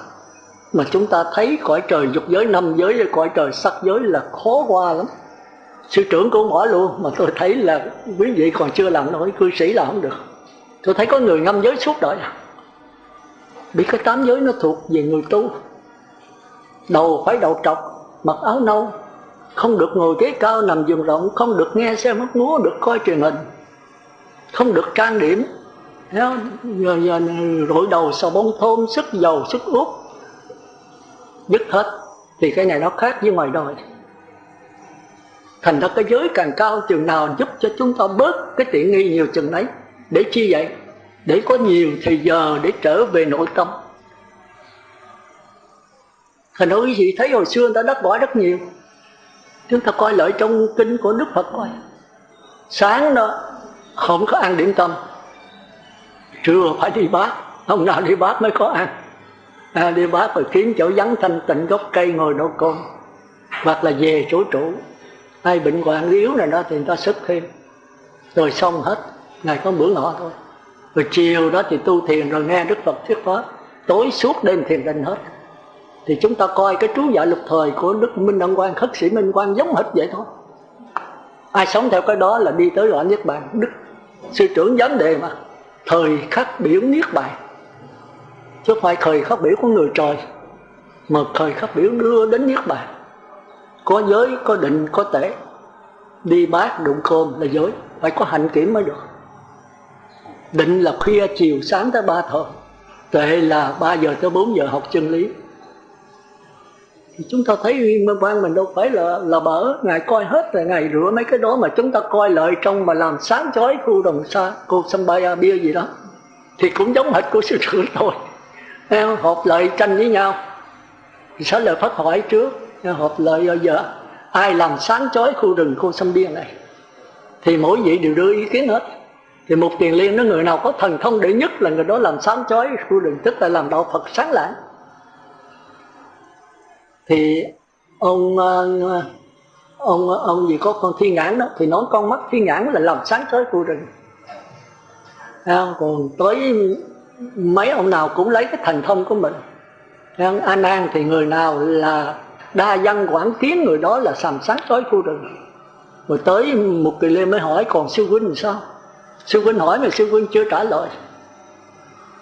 Mà chúng ta thấy cõi trời dục giới, 5 giới và cõi trời sắc giới là khó qua lắm. Sư trưởng cũng bỏ luôn, mà tôi thấy là quý vị còn chưa làm nổi, cư sĩ là không được. Tôi thấy có người ngâm giới suốt đời, bị cái 8 giới nó thuộc về người tu. Đầu phải đầu trọc, mặc áo nâu, không được ngồi ghế cao nằm giường rộng, không được nghe xem hát múa, được coi truyền hình, không được trang điểm, rội đầu xà bông thơm, sức dầu, sức úp, dứt hết. Thì cái này nó khác với ngoài đời. Thành ra cái giới càng cao chừng nào giúp cho chúng ta bớt cái tiện nghi nhiều chừng đấy. Để chi vậy? Để có nhiều thời giờ để trở về nội tâm. Thành ra quý vị thấy hồi xưa người ta đắc bỏ rất nhiều. Chúng ta coi lại trong kinh của Đức Phật coi. Sáng đó không có ăn điểm tâm, trưa phải đi bát, hôm nào đi bát mới có ăn. Đi bát rồi kiếm chỗ vắng thanh tịnh gốc cây ngồi đổ cơm, hoặc là về chỗ trụ. Ai bệnh hoạn yếu này đó thì người ta sức thêm. Rồi xong hết, ngày có bữa ngọ thôi. Rồi chiều đó thì tu thiền rồi nghe Đức Phật thuyết pháp. Tối suốt đêm thiền định hết. Thì chúng ta coi cái trú dạ lục thời của Đức Minh Đăng Quang, Khất Sĩ Minh Quang giống hệt vậy thôi. Ai sống theo cái đó là đi tới đoạn Niết Bàn. Đức sư trưởng vấn đề mà, thời khắc biểu Niết Bàn, chứ không phải thời khắc biểu của người trời, mà thời khắc biểu đưa đến Niết Bàn. Có giới, có định, có tể. Đi bát đụng cơm là giới, phải có hạnh kiểm mới được. Định là khuya chiều sáng tới 3 thời, tệ là 3 giờ tới 4 giờ học chân lý. Thì chúng ta thấy Minh Quang mình đâu phải là bở. Ngài coi hết rồi, Ngài rửa mấy cái đó. Mà chúng ta coi lại trong mà làm sáng chói khu Đồng Sa, cô Sambaya bia gì đó, thì cũng giống hệt của sư trưởng thôi. Họp lại tranh với nhau. Thì Xá Lợi Phất hỏi trước, họp lại giờ ai làm sáng chói khu rừng cô Sambia này, thì mỗi vị đều đưa ý kiến hết. Thì Mục Kiền Liên nói người nào có thần thông đệ nhất là người đó làm sáng chói khu rừng, tức là làm đạo Phật sáng lạng. Thì ông gì có con Thiên Nhãn đó, thì nói con mắt Thiên Nhãn là làm sáng chói khu rừng. Còn tới mấy ông nào cũng lấy cái thần thông của mình. A Nan thì người nào là đa văn quảng kiến, người đó là làm sáng chói khu rừng. Rồi tới Mục Kiền Liên mới hỏi còn sư huynh thì sao? Sư huynh hỏi mà sư huynh chưa trả lời.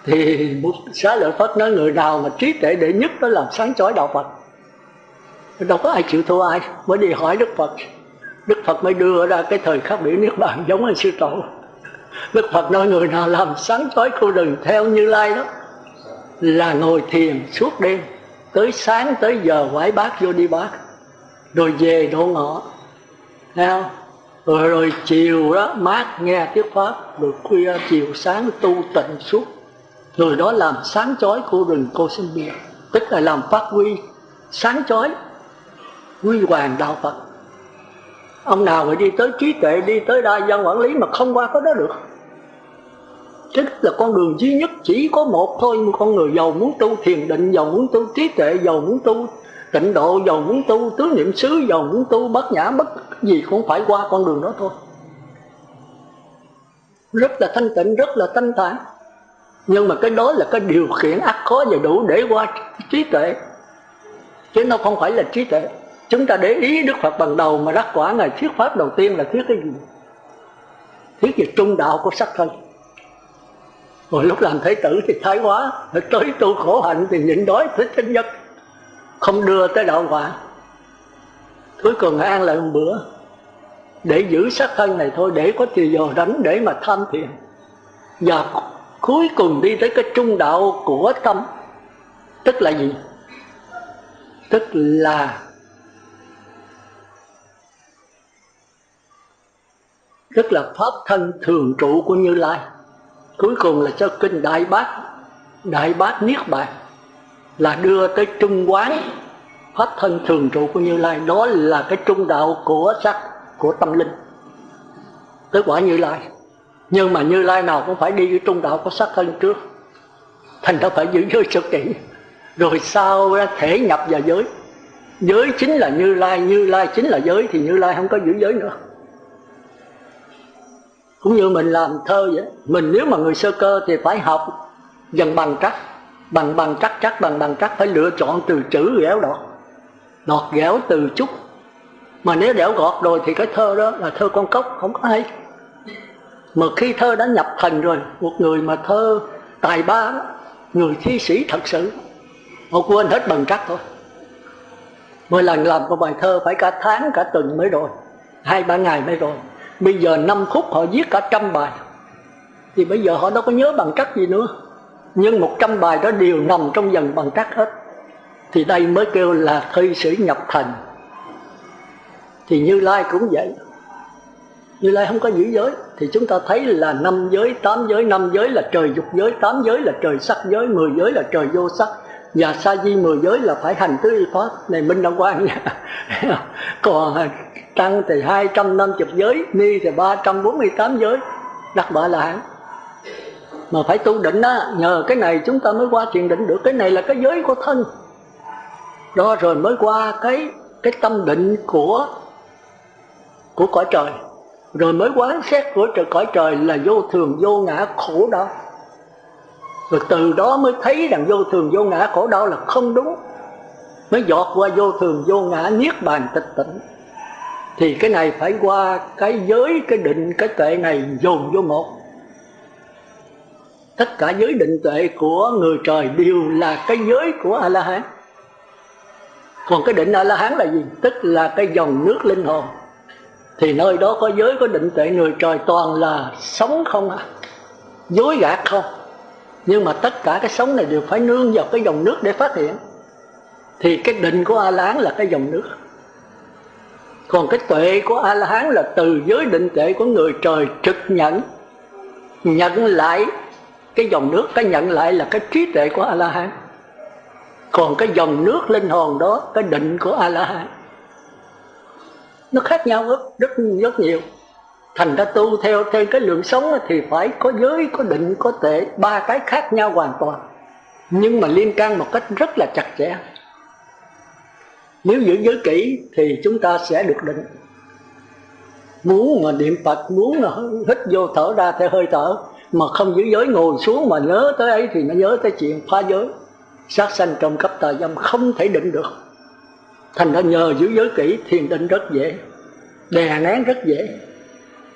Thì Xá Lợi Phất nói người nào mà trí tuệ đệ nhất đó làm sáng chói đạo Phật. Đâu có ai chịu thua ai, mới đi hỏi Đức Phật. Đức Phật mới đưa ra cái thời khắc biểu Niết Bàn giống như sư tổ. Đức Phật nói người nào làm sáng chói khu rừng theo Như Lai đó là ngồi thiền suốt đêm, tới sáng tới giờ quải bát vô đi bát, rồi về độ ngọ, rồi chiều đó mát nghe thuyết pháp, rồi khuya chiều sáng tu tịnh suốt. Người đó làm sáng chói khu rừng Cô Sinh Bia, tức là làm phát huy sáng chói huy hoàng đạo Phật. Ông nào phải đi tới trí tuệ, đi tới đa văn quản lý mà không qua có đó được. Tức là con đường duy nhất chỉ có một thôi. Một con người giàu muốn tu thiền định, giàu muốn tu trí tuệ, giàu muốn tu tịnh độ, giàu muốn tu tứ niệm xứ, giàu muốn tu bát nhã, bất gì cũng phải qua con đường đó thôi. Rất là thanh tịnh, rất là thanh thản. Nhưng mà cái đó là cái điều kiện ắt khó và đủ để qua trí tuệ, chứ nó không phải là trí tuệ. Chúng ta để ý Đức Phật bằng đầu mà đắc quả, Ngài thuyết pháp đầu tiên là thuyết cái gì? Thuyết về trung đạo của sắc thân. Rồi lúc làm Thế tử thì thái quá, tới tu khổ hạnh thì nhịn đói thích thích nhất, không đưa tới đạo quả. Cuối cùng ăn lại một bữa để giữ sắc thân này thôi, để có thời giờ đánh để mà tham thiền. Và cuối cùng đi tới cái trung đạo của tâm. Tức là gì? Tức là pháp thân thường trụ của Như Lai. Cuối cùng là cho kinh Đại Bát Niết Bàn là đưa tới trung quán pháp thân thường trụ của Như Lai. Đó là cái trung đạo của sắc, của tâm linh, tới quả Như Lai. Nhưng mà Như Lai nào cũng phải đi cái trung đạo của sắc thân trước, thành ra phải giữ giới cho kỹ, rồi sau thể nhập vào giới. Giới chính là Như Lai, Như Lai chính là giới, thì Như Lai không có giữ giới nữa. Cũng như mình làm thơ vậy, mình nếu mà người sơ cơ thì phải học dần bằng trắc, bằng trắc, phải lựa chọn từ chữ ghẽo đọt ghẽo từ chút. Mà nếu đẽo gọt rồi thì cái thơ đó là thơ con cóc, không có hay. Mà khi thơ đã nhập thành rồi, một người mà thơ tài ba đó, người thi sĩ thật sự, họ quên hết bằng trắc thôi. Mỗi lần làm một bài thơ phải cả tháng, cả tuần mới rồi, 2-3 ngày mới rồi. Bây giờ 5 phút họ viết cả 100 bài, thì bây giờ họ đâu có nhớ bằng trắc gì nữa. Nhưng 100 bài đó đều nằm trong dần bằng trắc hết. Thì đây mới kêu là thi sĩ nhập thành. Thì Như Lai cũng vậy. Như Lai không có giữ giới. Thì chúng ta thấy là 5 giới, 8 giới. 5 giới là trời dục giới, 8 giới là trời sắc giới, 10 giới là trời vô sắc. Và sa di 10 giới là phải hành tứ y pháp. Này Minh Đăng Quang nha. Còn tăng thì 250 giới, ni thì 348 giới. Đắc Bạ La Hán. Mà phải tu định á, nhờ cái này chúng ta mới qua thiền định được. Cái này là cái giới của thân. Đó rồi mới qua cái tâm định của cõi trời. Rồi mới quán xét của cõi trời là vô thường, vô ngã, khổ đau. Rồi từ đó mới thấy rằng vô thường, vô ngã, khổ đau là không đúng. Mới dọt qua vô thường, vô ngã, niết bàn tịch tỉnh. Thì cái này phải qua cái giới, cái định, cái tuệ này dồn vô một. Tất cả giới định tuệ của người trời đều là cái giới của A-la-hán. Còn cái định A-la-hán là gì? Tức là cái dòng nước linh hồn. Thì nơi đó có giới, có định tuệ người trời toàn là sống không à, dối gạt không. Nhưng mà tất cả cái sống này đều phải nương vào cái dòng nước để phát hiện. Thì cái định của A-la-hán là cái dòng nước. Còn cái tuệ của A-la-hán là từ giới định tuệ của người trời trực nhận lại cái dòng nước. Cái nhận lại là cái trí tuệ của A-la-hán. Còn cái dòng nước linh hồn đó, cái định của A-la-hán, nó khác nhau rất nhiều. Thành ra tu theo cái lượng sống thì phải có giới, có định, có tuệ, 3 cái khác nhau hoàn toàn. Nhưng mà liên can một cách rất là chặt chẽ. Nếu giữ giới kỹ thì chúng ta sẽ được định. Muốn mà niệm Phật, muốn là hít vô thở ra theo hơi thở, mà không giữ giới ngồi xuống mà nhớ tới ấy thì nó nhớ tới chuyện phá giới, sát sanh, trộm cắp, tà dâm, không thể định được. Thành ra nhờ giữ giới kỹ, thiền định rất dễ, đè nén rất dễ,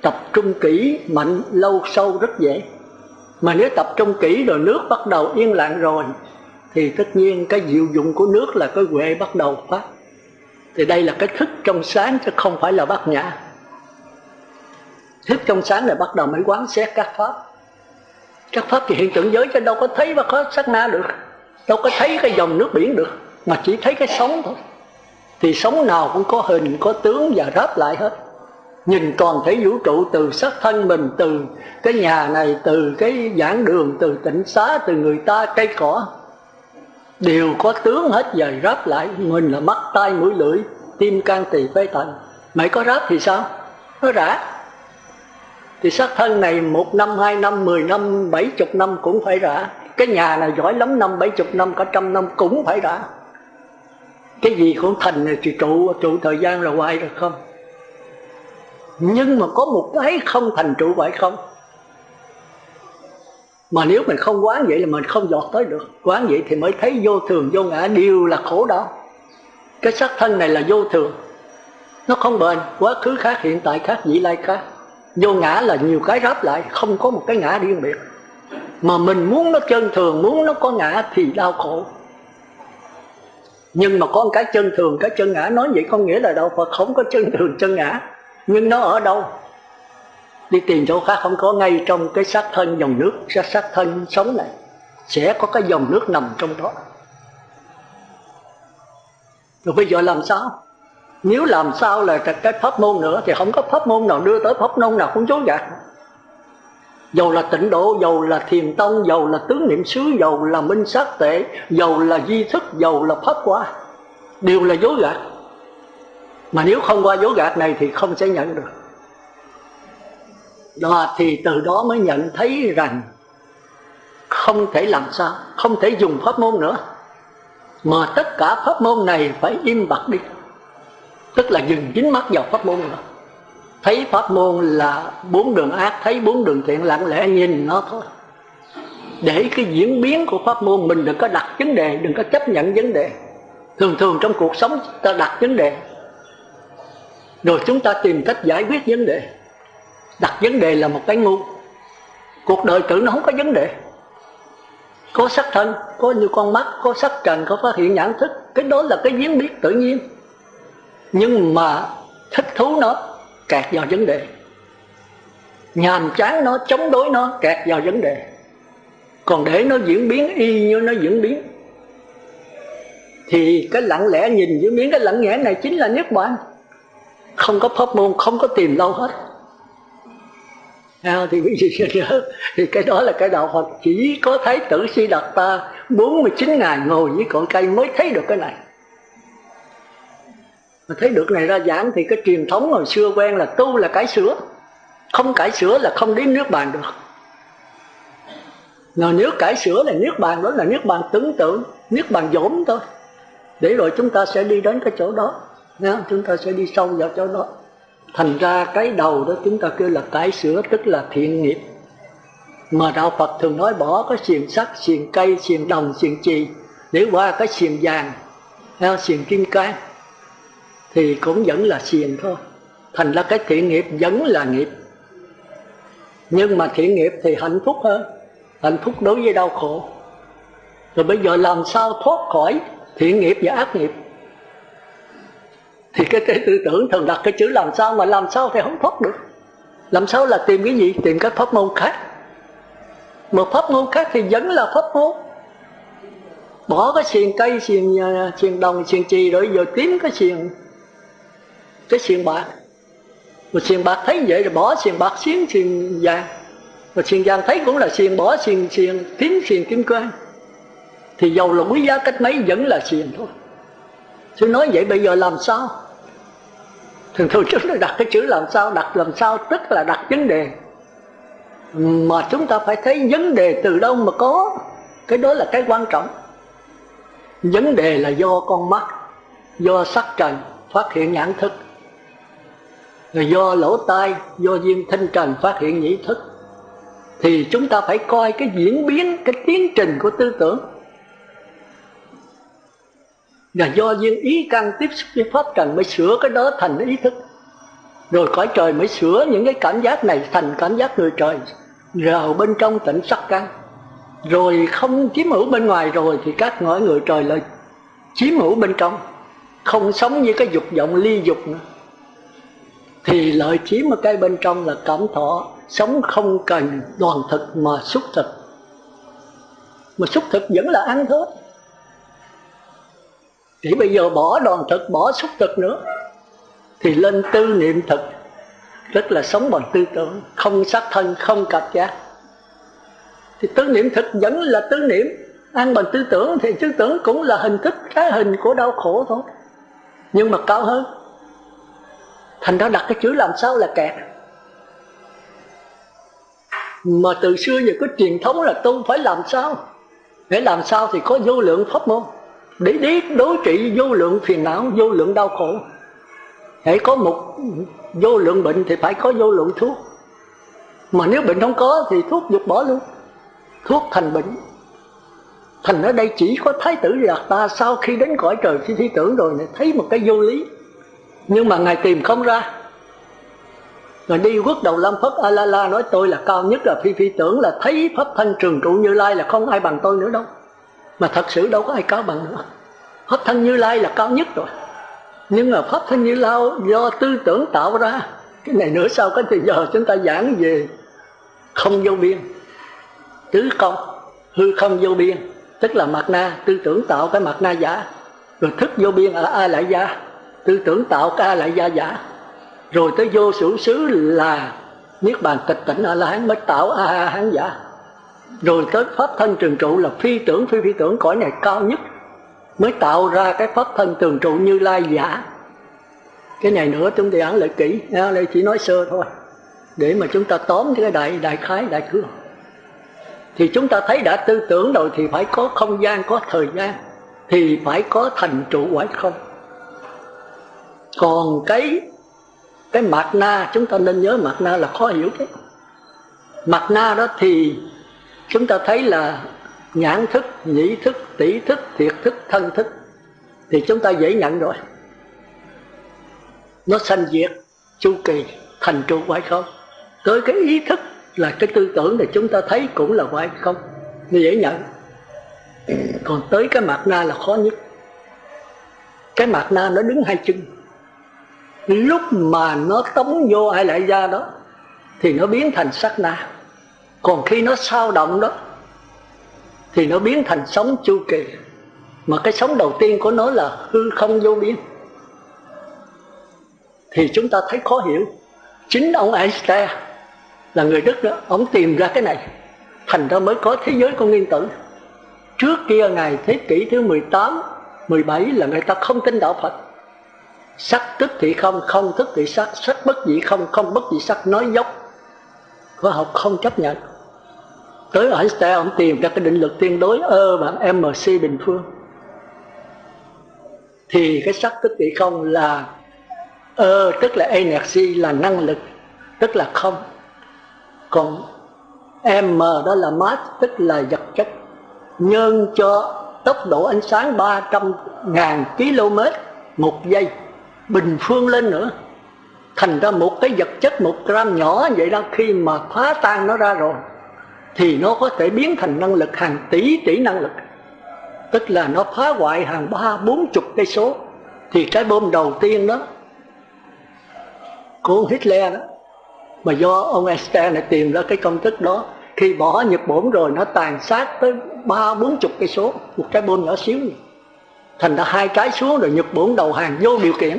tập trung kỹ, mạnh, lâu, sâu rất dễ. Mà nếu tập trung kỹ rồi nước bắt đầu yên lặng rồi thì tất nhiên cái diệu dụng của nước là cái huệ bắt đầu phát. Thì đây là cái thức trong sáng chứ không phải là bát nhã. Thức trong sáng này bắt đầu mới quán xét các pháp. Các pháp thì hiện tượng giới chứ đâu có thấy và có sát na được, đâu có thấy cái dòng nước biển được, mà chỉ thấy cái sóng thôi. Thì sóng nào cũng có hình, có tướng và ráp lại hết. Nhìn toàn thể vũ trụ, từ xác thân mình, từ cái nhà này, từ cái giảng đường, từ tịnh xá, từ người ta, cây cỏ, đều có tướng hết và ráp lại. Mình là mắt, tai, mũi, lưỡi, tim, can, tỳ, phế, thận. Mày có ráp thì sao? Nó rã. Thì xác thân này 1 năm, 2 năm, 10 năm, 70 năm cũng phải rã. Cái nhà này giỏi lắm, 50-70 năm, cả 100 năm cũng phải rã. Cái gì cũng thành này thì trụ thời gian là hoài rồi không. Nhưng mà có một cái không thành trụ vậy không. Mà nếu mình không quán vậy là mình không dọt tới được. Quán vậy thì mới thấy vô thường, vô ngã đều là khổ đau. Cái xác thân này là vô thường, nó không bền, quá khứ khác, hiện tại khác, vị lai khác. Vô ngã là nhiều cái ráp lại, không có một cái ngã riêng biệt. Mà mình muốn nó chân thường, muốn nó có ngã thì đau khổ. Nhưng mà có một cái chân thường, cái chân ngã, nói vậy không nghĩa là đâu Phật không có chân thường, chân ngã. Nhưng nó ở đâu? Đi tìm chỗ khác không có, ngay trong cái xác thân dòng nước, xác thân sống này sẽ có cái dòng nước nằm trong đó. Rồi bây giờ làm sao? Nếu làm sao là cái pháp môn nữa thì không có pháp môn nào đưa tới pháp môn nào cũng dối gạt. Dầu là tịnh độ, dầu là thiền tông, dầu là tướng niệm xứ, dầu là minh sát tệ, dầu là di thức, dầu là pháp quả, đều là dối gạt. Mà nếu không qua dối gạt này thì không sẽ nhận được. Đó, thì từ đó mới nhận thấy rằng không thể làm sao, không thể dùng pháp môn nữa. Mà tất cả pháp môn này phải im bặt đi. Tức là dừng dính mắc vào pháp môn nữa. Thấy pháp môn là 4 đường ác, thấy 4 đường thiện, lặng lẽ nhìn nó thôi. Để cái diễn biến của pháp môn mình đừng có đặt vấn đề, đừng có chấp nhận vấn đề. Thường thường trong cuộc sống ta đặt vấn đề, rồi chúng ta tìm cách giải quyết vấn đề. Đặt vấn đề là một cái ngu. Cuộc đời tự nó không có vấn đề. Có sắc thân, có như con mắt, có sắc trần, có phát hiện nhãn thức. Cái đó là cái diễn biến tự nhiên. Nhưng mà thích thú nó, kẹt vào vấn đề. Nhàm chán nó, chống đối nó, kẹt vào vấn đề. Còn để nó diễn biến y như nó diễn biến, thì cái lặng lẽ nhìn diễn biến, cái lặng lẽ này chính là Niết Bàn. Không có pháp môn, không có tìm lâu hết. Thì quý vị sẽ nhớ, thì cái đó là cái đạo Phật. Chỉ có Thái tử Siddhartha 49 ngày ngồi với cội cây mới thấy được cái này. Mà thấy được này ra giảng thì cái truyền thống hồi xưa quen là tu là cải sửa. Không cải sửa là không đến Niết Bàn được. Nào nếu cải sửa là Niết Bàn, đó là Niết Bàn tưởng tượng, Niết Bàn dỗm thôi. Để rồi chúng ta sẽ đi đến cái chỗ đó, chúng ta sẽ đi sâu vào chỗ đó. Thành ra cái đầu đó chúng ta kêu là cải sửa, tức là thiện nghiệp. Mà đạo Phật thường nói bỏ cái xiềng sắt, xiềng cây, xiềng đồng, xiềng chì để qua cái xiềng vàng, xiềng kim cang, thì cũng vẫn là xiềng thôi. Thành ra cái thiện nghiệp vẫn là nghiệp. Nhưng mà thiện nghiệp thì hạnh phúc hơn. Hạnh phúc đối với đau khổ. Rồi bây giờ làm sao thoát khỏi thiện nghiệp và ác nghiệp? Thì cái tư tưởng thường đặt cái chữ làm sao, mà làm sao thì không thoát được. Làm sao là tìm cái gì? Tìm các pháp môn khác. Mà pháp môn khác thì vẫn là pháp môn. Bỏ cái xiềng cây, xiềng đồng, xiềng chì, rồi giờ kiếm cái xiềng bạc. Rồi xiềng bạc thấy vậy rồi bỏ xiềng bạc xiềng vàng. Rồi xiềng vàng thấy cũng là xiềng, bỏ xiềng tím, xiềng kim cang. Thì dầu là quý giá cách mấy vẫn là xiềng thôi. Chứ nói vậy bây giờ làm sao? Thường thường chúng ta đặt cái chữ làm sao tức là đặt vấn đề. Mà chúng ta phải thấy vấn đề từ đâu mà có. Cái đó là cái quan trọng. Vấn đề là do con mắt, do sắc trần phát hiện nhãn thức, rồi do lỗ tai, do duyên thính trần phát hiện nhĩ thức. Thì chúng ta phải coi cái diễn biến, cái tiến trình của tư tưởng. Và do duyên ý căn tiếp xúc với pháp trần mới sửa cái đó thành ý thức. Rồi cõi trời mới sửa những cái cảm giác này thành cảm giác người trời. Rào bên trong tịnh sắc căn. Rồi không chiếm hữu bên ngoài rồi thì các ngõi người trời lại chiếm hữu bên trong. Không sống như cái dục vọng ly dục nữa. Thì lợi chiếm ở cái bên trong là cảm thọ. Sống không cần đoàn thực mà xúc thực. Mà xúc thực vẫn là ăn thôi. Thì bây giờ bỏ đoàn thực, bỏ xúc thực nữa, thì lên tư niệm thực, tức là sống bằng tư tưởng, không sắc thân, không cặp giác. Thì tư niệm thực vẫn là tư niệm, ăn bằng tư tưởng, thì tư tưởng cũng là hình thức, cái hình của đau khổ thôi, nhưng mà cao hơn. Thành ra đặt cái chữ làm sao là kẹt. Mà từ xưa giờ có truyền thống là tu phải làm sao. Để làm sao thì có vô lượng pháp môn để đối trị vô lượng phiền não, vô lượng đau khổ. Hãy có một vô lượng bệnh thì phải có vô lượng thuốc. Mà nếu bệnh không có thì thuốc dục bỏ luôn. Thuốc thành bệnh. Thành ở đây chỉ có Thái tử Siddhartha sau khi đến cõi trời phi thí tưởng rồi này thấy một cái vô lý. Nhưng mà Ngài tìm không ra. Rồi đi quốc đầu Lâm Phất A-la-la nói tôi là cao nhất là phi tưởng, là thấy pháp thân trường trụ Như Lai là không ai bằng tôi nữa đâu. Mà thật sự đâu có ai cao bằng nữa. Pháp thân Như Lai là cao nhất rồi. Nhưng mà pháp thân Như Lai do tư tưởng tạo ra. Cái này nữa sau cái thời giờ chúng ta giảng về không vô biên, tứ không, hư không vô biên, tức là mạt na, tư tưởng tạo cái mạt na giả. Rồi thức vô biên ở A Lại Gia, tư tưởng tạo cái A Lại Gia giả. Rồi tới vô sử xứ là Niết Bàn tịch tỉnh A-la-hán mới tạo A-hán giả. Rồi tới pháp thân trường trụ là phi tưởng cõi này cao nhất mới tạo ra cái pháp thân trường trụ Như Lai giả. Cái này nữa chúng ta giảng lại kỹ, đây chỉ nói sơ thôi để mà chúng ta tóm cái đại khái đại cương. Thì chúng ta thấy đã tư tưởng rồi thì phải có không gian, có thời gian, thì phải có thành trụ quái không. Còn cái Cái mạt na, chúng ta nên nhớ mạt na là khó hiểu đấy. Mạt na đó thì chúng ta thấy là nhãn thức, nhĩ thức, tỷ thức, thiệt thức, thân thức, thì chúng ta dễ nhận rồi. Nó sanh diệt, chu kỳ, thành trụ phải không? Tới cái ý thức là cái tư tưởng thì chúng ta thấy cũng là phải không? Nó dễ nhận. Còn tới cái mạt na là khó nhất. Cái mạt na nó đứng hai chân. Lúc mà nó tống vô ai lại ra đó thì nó biến thành sát na. Còn khi nó sao động đó thì nó biến thành sống chu kỳ. Mà cái sống đầu tiên của nó là hư không vô biên. Thì chúng ta thấy khó hiểu. Chính ông Einstein là người Đức đó, ông tìm ra cái này, thành ra mới có thế giới của nguyên tử. Trước kia ngày thế kỷ thứ 18, 17 là người ta không tin đạo Phật. Sắc tức thì không, không tức thì sắc, sắc bất dị không, không bất dị sắc, nói dốc. Khoa học không chấp nhận. Tới Einstein ông tìm ra cái định luật tương đối bằng MC bình phương. Thì cái sắc tức thì không là tức là energy, là năng lực, tức là không. Còn M đó là mass, tức là vật chất. Nhân cho tốc độ ánh sáng 300.000 km một giây, bình phương lên nữa. Thành ra một cái vật chất 1 gram nhỏ vậy đó, khi mà phá tan nó ra rồi thì nó có thể biến thành năng lực hàng tỷ tỷ năng lực. Tức là nó phá hoại hàng 30-40 cây số. Thì trái bom đầu tiên đó của Hitler đó, mà do ông Einstein này tìm ra cái công thức đó, khi bỏ Nhật Bản rồi nó tàn sát tới 30-40 cây số, một trái bom nhỏ xíu này. Thành ra 2 trái xuống rồi Nhật Bản đầu hàng vô điều kiện.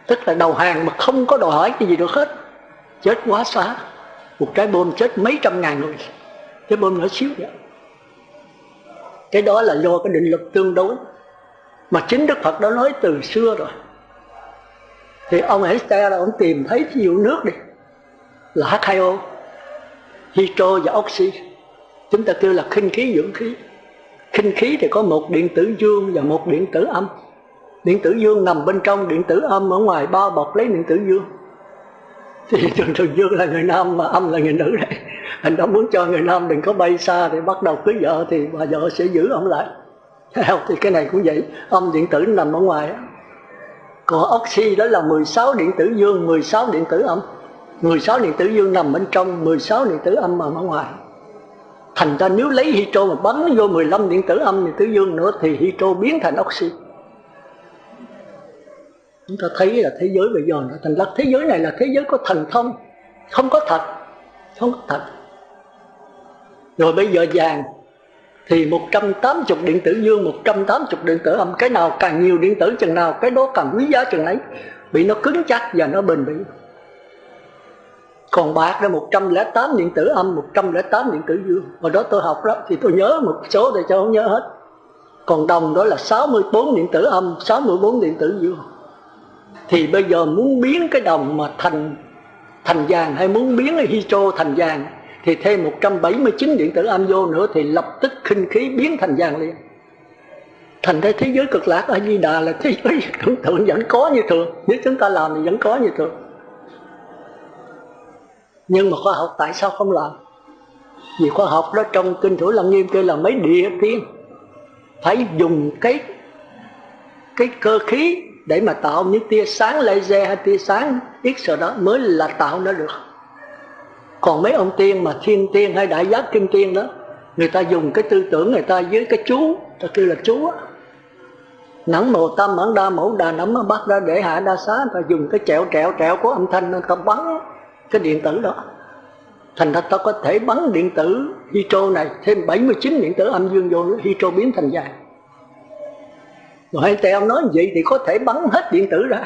Tức là đầu hàng mà không có đòi hỏi cái gì được hết. Chết quá xá. Một trái bom chết mấy trăm ngàn người. Trái bom nhỏ xíu vậy. Cái đó là do cái định luật tương đối mà chính Đức Phật đã nói từ xưa rồi. Thì ông Einstein là ông tìm thấy ví dụ nước đi, là H2O, hydro và oxy. Chúng ta kêu là khinh khí dưỡng khí. Khinh khí thì có một điện tử dương và một điện tử âm. Điện tử dương nằm bên trong, điện tử âm ở ngoài bao bọc lấy điện tử dương. Thì thường dương là người nam mà âm là người nữ đấy. Anh đó muốn cho người nam đừng có bay xa thì bắt đầu cưới vợ thì bà vợ sẽ giữ ông lại. Thì cái này cũng vậy, âm điện tử nằm ở ngoài. Còn oxy đó là 16 điện tử dương, 16 điện tử âm. 16 điện tử dương nằm bên trong, 16 điện tử âm mà ở ngoài. Thành ra nếu lấy hydro mà bắn vô 15 điện tử âm, điện tử dương nữa thì hydro biến thành oxy. Chúng ta thấy là thế giới bây giờ nó thành ra thế giới này là thế giới có thần thông, không có thật, không có thật. Rồi bây giờ vàng thì 180 điện tử dương, 180 điện tử âm. Cái nào càng nhiều điện tử chừng nào cái đó càng quý giá chừng ấy, bị nó cứng chắc và nó bền bỉ. Còn bạc là 108 điện tử âm, 108 điện tử dương. Hồi đó tôi học đó thì tôi nhớ một số thì cho không nhớ hết. Còn đồng đó là 64 điện tử âm, 64 điện tử dương. Thì bây giờ muốn biến cái đồng mà thành vàng, hay muốn biến cái hydro thành vàng thì thêm 179 điện tử âm vô nữa thì lập tức khinh khí biến thành vàng liền. Thành ra thế giới cực lạc A Di Đà là thế giới tưởng tượng vẫn có như thường. Nếu chúng ta làm thì vẫn có như thường. Nhưng mà khoa học tại sao không làm? Vì khoa học đó trong Kinh Thủ Lăng Nghiêm kêu là mấy địa tiên phải dùng cái cơ khí để mà tạo những tia sáng laser hay tia sáng X rồi đó mới là tạo nó được. Còn mấy ông tiên mà thiên tiên hay đại giác kim tiên đó, người ta dùng cái tư tưởng người ta với cái chú, ta kêu là chú á. Nắng mồ tâm mãn đa mẫu đà nắm bắt ra để hạ đa xá, ta dùng cái trẹo của âm thanh người ta bắn cái điện tử đó. Thành ra ta có thể bắn điện tử hydro này thêm 79 điện tử âm dương vô, hydro biến thành vàng. Rồi hai tèo nói vậy thì có thể bắn hết điện tử ra.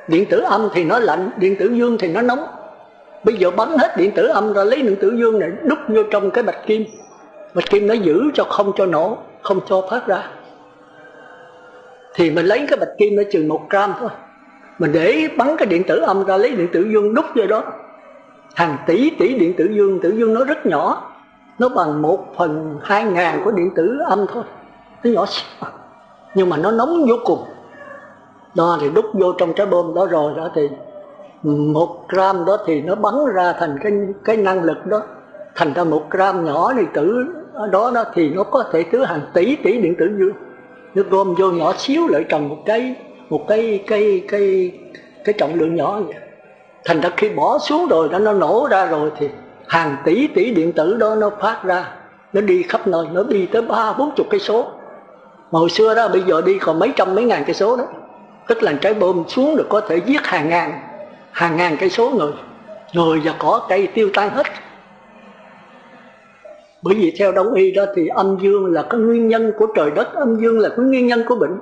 Điện tử âm thì nó lạnh, điện tử dương thì nó nóng. Bây giờ bắn hết điện tử âm ra, lấy điện tử dương này đút vô trong cái bạch kim. Bạch kim nó giữ cho không cho nổ, không cho phát ra. Thì mình lấy cái bạch kim nó chừng 1 gram thôi. Mình để bắn cái điện tử âm ra, lấy điện tử dương đút vô đó. Hàng tỷ điện tử dương nó rất nhỏ. Nó bằng 1/2000 của điện tử âm thôi. Nó nhỏ xíu. Nhưng mà nó nóng vô cùng. Đó thì đút vô trong trái bom đó rồi đó thì 1 gram đó thì nó bắn ra thành cái năng lực đó, thành ra 1 gram nhỏ điện tử đó thì nó có thể chứa hàng tỷ điện tử dương. Nó gom vô nhỏ xíu lại trồng một cái trọng lượng nhỏ vậy. Thành ra khi bỏ xuống rồi nó nổ ra rồi thì hàng tỷ điện tử đó nó phát ra, nó đi khắp nơi, nó đi tới 30-40 cây số. Mà hồi xưa đó, bây giờ đi còn mấy trăm mấy ngàn cây số đó. Tức là trái bom xuống được có thể giết hàng ngàn cây số người và cỏ cây tiêu tan hết. Bởi vì theo Đông y đó thì âm dương là cái nguyên nhân của trời đất, âm dương là cái nguyên nhân của bệnh.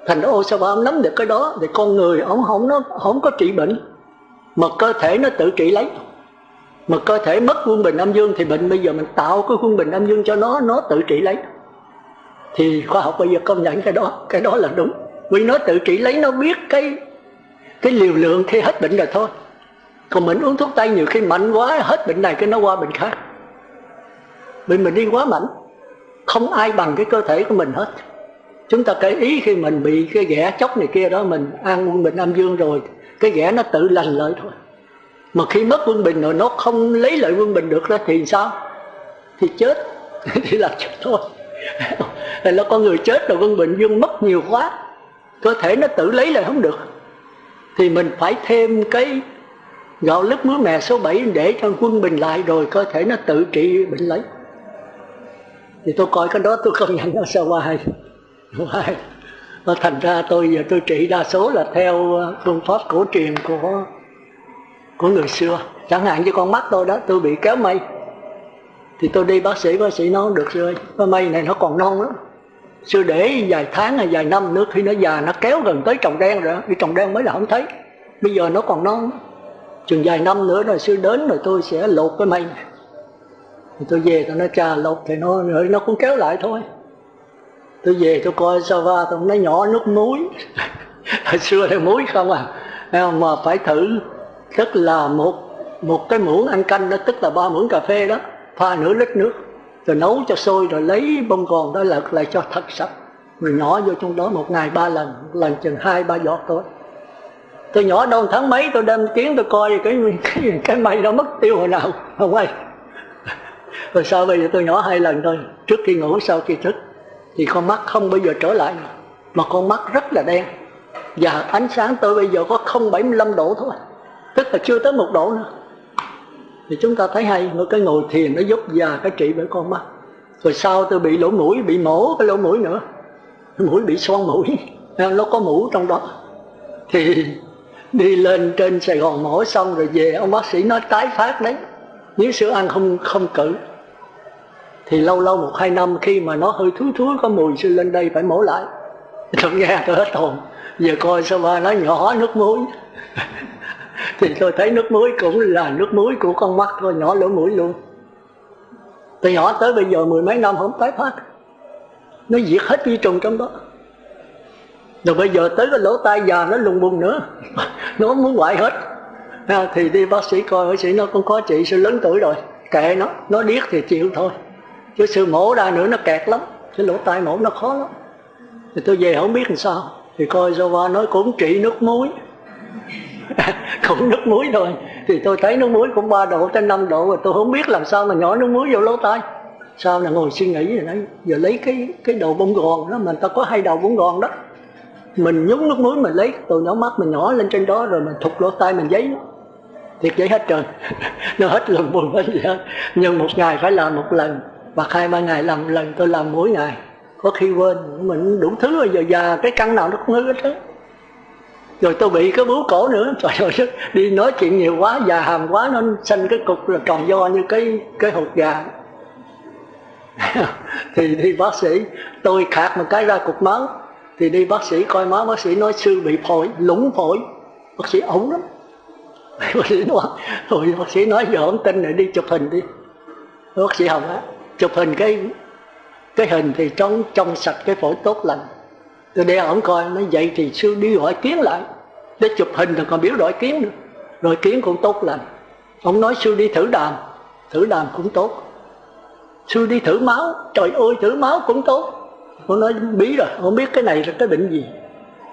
Thành ra Osava ông nắm được cái đó thì con người ông không có trị bệnh, mà cơ thể nó tự trị lấy. Mà cơ thể mất quân bình âm dương thì bệnh, bây giờ mình tạo cái quân bình âm dương cho nó tự trị lấy. Thì khoa học bây giờ công nhận cái đó là đúng. Vì nó tự trị lấy, nó biết cái liều lượng khi hết bệnh rồi thôi. Còn mình uống thuốc tây nhiều khi mạnh quá, hết bệnh này cái nó qua bệnh khác. Vì mình đi quá mạnh, không ai bằng cái cơ thể của mình hết. Chúng ta cái ý khi mình bị cái ghẻ chóc này kia đó, mình ăn quân bình âm dương rồi, cái ghẻ nó tự lành lại thôi. Mà khi mất quân bình rồi nó không lấy lại quân bình được đó thì sao? Thì chết, thì là chết thôi. Thì là con người chết rồi quân bình dương mất nhiều quá, cơ thể nó tự lấy lại không được. Thì mình phải thêm cái gạo lứt muối mè số 7 để cho quân bình lại, rồi cơ thể nó tự trị bệnh lấy. Thì tôi coi cái đó tôi không nhận nó sao hay. Thành ra tôi trị đa số là theo phương pháp cổ truyền của người xưa. Chẳng hạn như con mắt tôi đó, tôi bị kéo mây thì tôi đi bác sĩ nói được rồi, cái mây này nó còn non lắm, xưa để vài tháng hay vài năm nữa khi nó già nó kéo gần tới tròng đen rồi, cái tròng đen mới là không thấy, bây giờ nó còn non, chừng vài năm nữa rồi xưa đến rồi tôi sẽ lột cái mây này. Thì tôi về tôi nói cha lột thì nó cũng kéo lại thôi. Tôi về tôi coi Sava, tôi nói nhỏ nước muối. Hồi xưa là muối không à, mà phải thử, tức là một cái muỗng ăn canh đó, tức là 3 muỗng cà phê đó, pha nửa lít nước rồi nấu cho sôi, rồi lấy bông gòn đó lật lại cho thật sạch, rồi nhỏ vô trong đó 1 ngày 3 lần chừng 2-3 giọt thôi. Tôi nhỏ đâu tháng mấy tôi đem tiếng tôi coi cái mây đó mất tiêu hồi nào không ai. Rồi sau bây giờ tôi nhỏ 2 lần thôi, trước khi ngủ sau khi thức, thì con mắt không bao giờ trở lại nữa. Mà con mắt rất là đen, và ánh sáng tôi bây giờ có 0,75 độ thôi, tức là chưa tới 1 độ nữa. Thì chúng ta thấy hay, một cái ngồi thiền nó giúp già cái trị bởi con mắt. Rồi sau tôi bị lỗ mũi, bị mổ cái lỗ mũi nữa, mũi bị xoăn mũi, nó có mũ trong đó. Thì đi lên trên Sài Gòn mổ xong rồi về, ông bác sĩ nói tái phát đấy, nếu sữa ăn không cự thì lâu 1-2 năm khi mà nó hơi thúi có mùi sư lên đây phải mổ lại. Tôi nghe tôi hết hồn. Giờ coi sao ba nói nhỏ nước muối. Thì tôi thấy nước muối cũng là nước muối của con mắt thôi, nhỏ lỗ mũi luôn. Tôi nhỏ tới bây giờ 10 mấy năm không tái phát, nó diệt hết vi trùng trong đó. Rồi bây giờ tới cái lỗ tai già nó lùng bùng nữa, nó muốn hoại hết. Thì đi bác sĩ coi, bác sĩ nó cũng có chị sư lớn tuổi rồi, kệ nó điếc thì chịu thôi, chứ sư mổ ra nữa nó kẹt lắm, cái lỗ tai mổ nó khó lắm. Thì tôi về không biết làm sao, thì coi Jova nói cũng trị nước muối. Cũng nước muối thôi. Thì tôi thấy nước muối cũng 3 độ tới 5 độ, rồi tôi không biết làm sao mà nhỏ nước muối vô lỗ tai. Sau là ngồi suy nghĩ rồi đấy, giờ lấy cái đầu bông gòn đó, mình ta có 2 đầu bông gòn đó, mình nhúng nước muối, mình lấy từ nhỏ mắt mình nhỏ lên trên đó, rồi mình thục lỗ tai mình giấy nó, thiệt giấy hết trơn. Nó hết lần buồn hết gì hết. Nhưng 1 ngày phải làm 1 lần, hoặc 2-3 ngày làm 1 lần. Tôi làm mỗi ngày, có khi quên, mình đủ thứ rồi, giờ già cái căn nào nó cũng ngứa hết. Rồi tôi bị cái bướu cổ nữa, trời ơi, đi nói chuyện nhiều quá, già hàm quá, nó xanh cái cục là tròn do như cái hột gà. Thì đi bác sĩ, tôi khạc một cái ra cục máu, thì đi bác sĩ coi máu, bác sĩ nói sư bị phổi, lũng phổi. Bác sĩ ấu lắm. Bác sĩ nói giờ không tin này, đi chụp hình đi. Bác sĩ Hồng á, chụp hình cái hình thì trong sạch, cái phổi tốt lành. Tôi đeo ổng coi, nói vậy thì sư đi gọi kiến lại để chụp hình, rồi còn biểu đội kiến nữa, rồi kiến cũng tốt lành. Ông nói sư đi thử đàm cũng tốt. Sư đi thử máu, trời ơi thử máu cũng tốt. Ông nói bí rồi, không biết cái này là cái bệnh gì.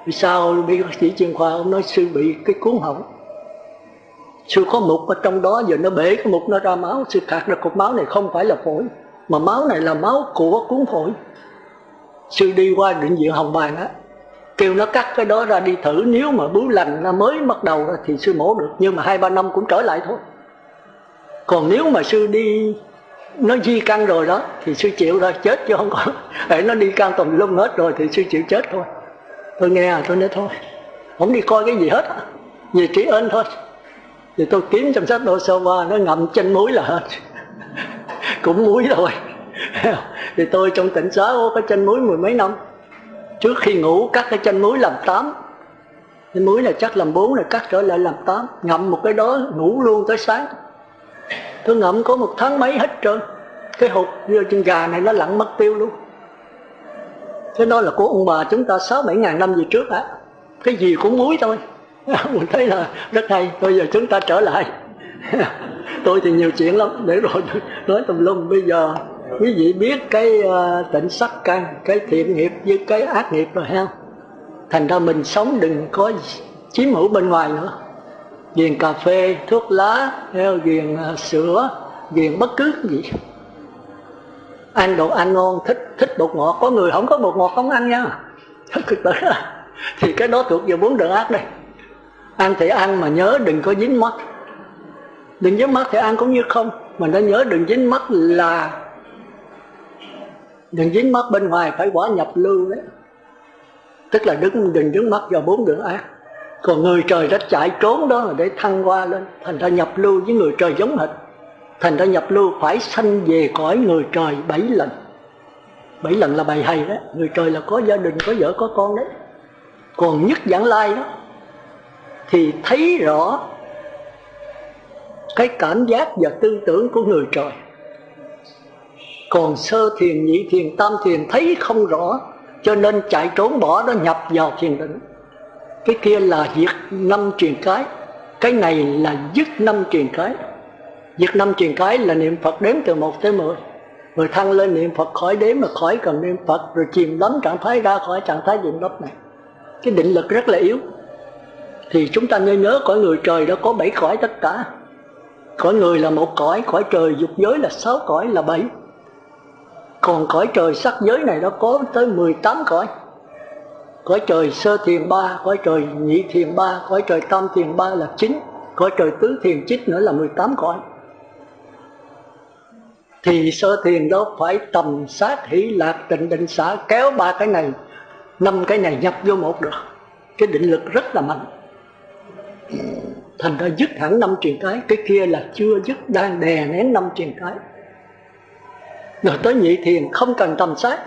Vì sao bị bác sĩ chuyên khoa, ông nói sư bị cái cuốn họng. Sư có mục ở trong đó, giờ nó bể cái mục nó ra máu. Sư khạc ra cục máu này không phải là phổi, mà máu này là máu của cuốn phổi. Sư đi qua bệnh viện Hồng Bàng á, kêu nó cắt cái đó ra đi thử, nếu mà bướu lành nó mới bắt đầu thì sư mổ được, nhưng mà 2-3 năm cũng trở lại thôi. Còn nếu mà sư đi nó di căn rồi đó thì sư chịu rồi, chết chứ không có. Để nó đi căn tùm lum hết rồi thì sư chịu chết thôi. Tôi nghe tôi nói thôi, không đi coi cái gì hết, về trí ơn thôi. Thì tôi kiếm trong sách Đồ Sơ Va, nó ngậm trên muối là hết. Cũng muối rồi. Thì tôi trong tỉnh xá có cái chân muối 10 mấy năm. Trước khi ngủ cắt cái chân muối làm 8. Cái muối này chắc làm 4 rồi cắt trở lại làm 8. Ngậm một cái đó ngủ luôn tới sáng. Tôi ngậm có 1 tháng mấy hết trơn. Cái hột chân gà này nó lặn mất tiêu luôn. Thế đó là của ông bà chúng ta 6-7 ngàn năm về trước hả? Cái gì cũng muối thôi. Mình thấy là rất hay. Bây giờ chúng ta trở lại. Tôi thì nhiều chuyện lắm, để rồi nói tùm lum. Bây giờ quý vị biết cái tịnh sắc căn, cái thiện nghiệp với cái ác nghiệp rồi ha. Thành ra mình sống đừng có chiếm hữu bên ngoài nữa. Ghiền cà phê, thuốc lá, ghiền sữa, ghiền bất cứ cái gì. Ăn đồ ăn ngon, thích bột ngọt. Có người không có bột ngọt không ăn nha. Thì cái đó thuộc về 4 đường ác đây. Ăn thì ăn mà nhớ đừng có dính mắt. Đừng dính mắt thì ăn cũng như không. Mà nó nhớ đừng dính mắt là đừng dính mắt bên ngoài, phải quả nhập lưu đấy. Tức là đừng dính mắt vào 4 đường ác. Còn người trời đã chạy trốn đó là để thăng qua lên. Thành ra nhập lưu với người trời giống hệt. Thành ra nhập lưu phải sanh về cõi người trời 7 lần. 7 lần là bài hay đó. Người trời là có gia đình, có vợ, có con đấy. Còn nhất vãng lai đó thì thấy rõ cái cảm giác và tư tưởng của người trời. Còn sơ thiền, nhị thiền, tam thiền thấy không rõ, cho nên chạy trốn bỏ đó, nhập vào thiền định. Cái kia là diệt 5 truyền cái. Cái này là dứt 5 truyền cái. Diệt 5 truyền cái là niệm Phật đếm từ 1 tới 10. Rồi thăng lên niệm Phật khỏi đếm mà khỏi cần niệm Phật. Rồi chìm đắm trạng thái ra khỏi trạng thái chìm đắm này. Cái định lực rất là yếu. Thì chúng ta nên nhớ cõi người trời đó có 7 cõi tất cả. Cõi người là 1 cõi, cõi trời dục giới là 6 cõi là 7. Còn cõi trời sắc giới này nó có tới 18 cõi. Cõi trời sơ thiền 3, cõi trời nhị thiền 3, cõi trời tam thiền 3 là 9, cõi trời tứ thiền chích nữa là 18 cõi. Thì sơ thiền đó phải tầm sát hỷ lạc tịnh định xả, kéo 3 cái này, 5 cái này nhập vô một được. Cái định lực rất là mạnh. Thành ra dứt hẳn 5 truyền cái kia là chưa dứt, đang đè nén 5 truyền cái. Rồi tới nhị thiền không cần tầm sát.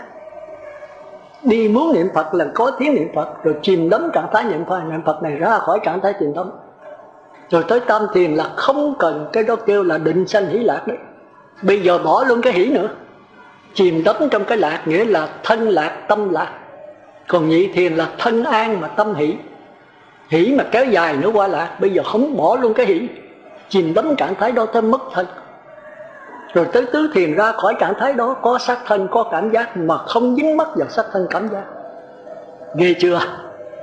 Đi muốn niệm Phật là có tiếng niệm Phật, rồi chìm đắm trạng thái niệm Phật này ra khỏi trạng thái chìm đắm. Rồi tới tam thiền là không cần, cái đó kêu là định sanh hỷ lạc đấy. Bây giờ bỏ luôn cái hỷ nữa. Chìm đắm trong cái lạc nghĩa là thân lạc, tâm lạc. Còn nhị thiền là thân an mà tâm hỷ. Hỷ mà kéo dài nữa qua lạc. Bây giờ không bỏ luôn cái hỷ, chìm đắm trạng thái đó tới mất thân. Rồi tới tứ thiền ra khỏi trạng thái đó, có sắc thân, có cảm giác mà không dính mắc vào sắc thân cảm giác. Ghê chưa?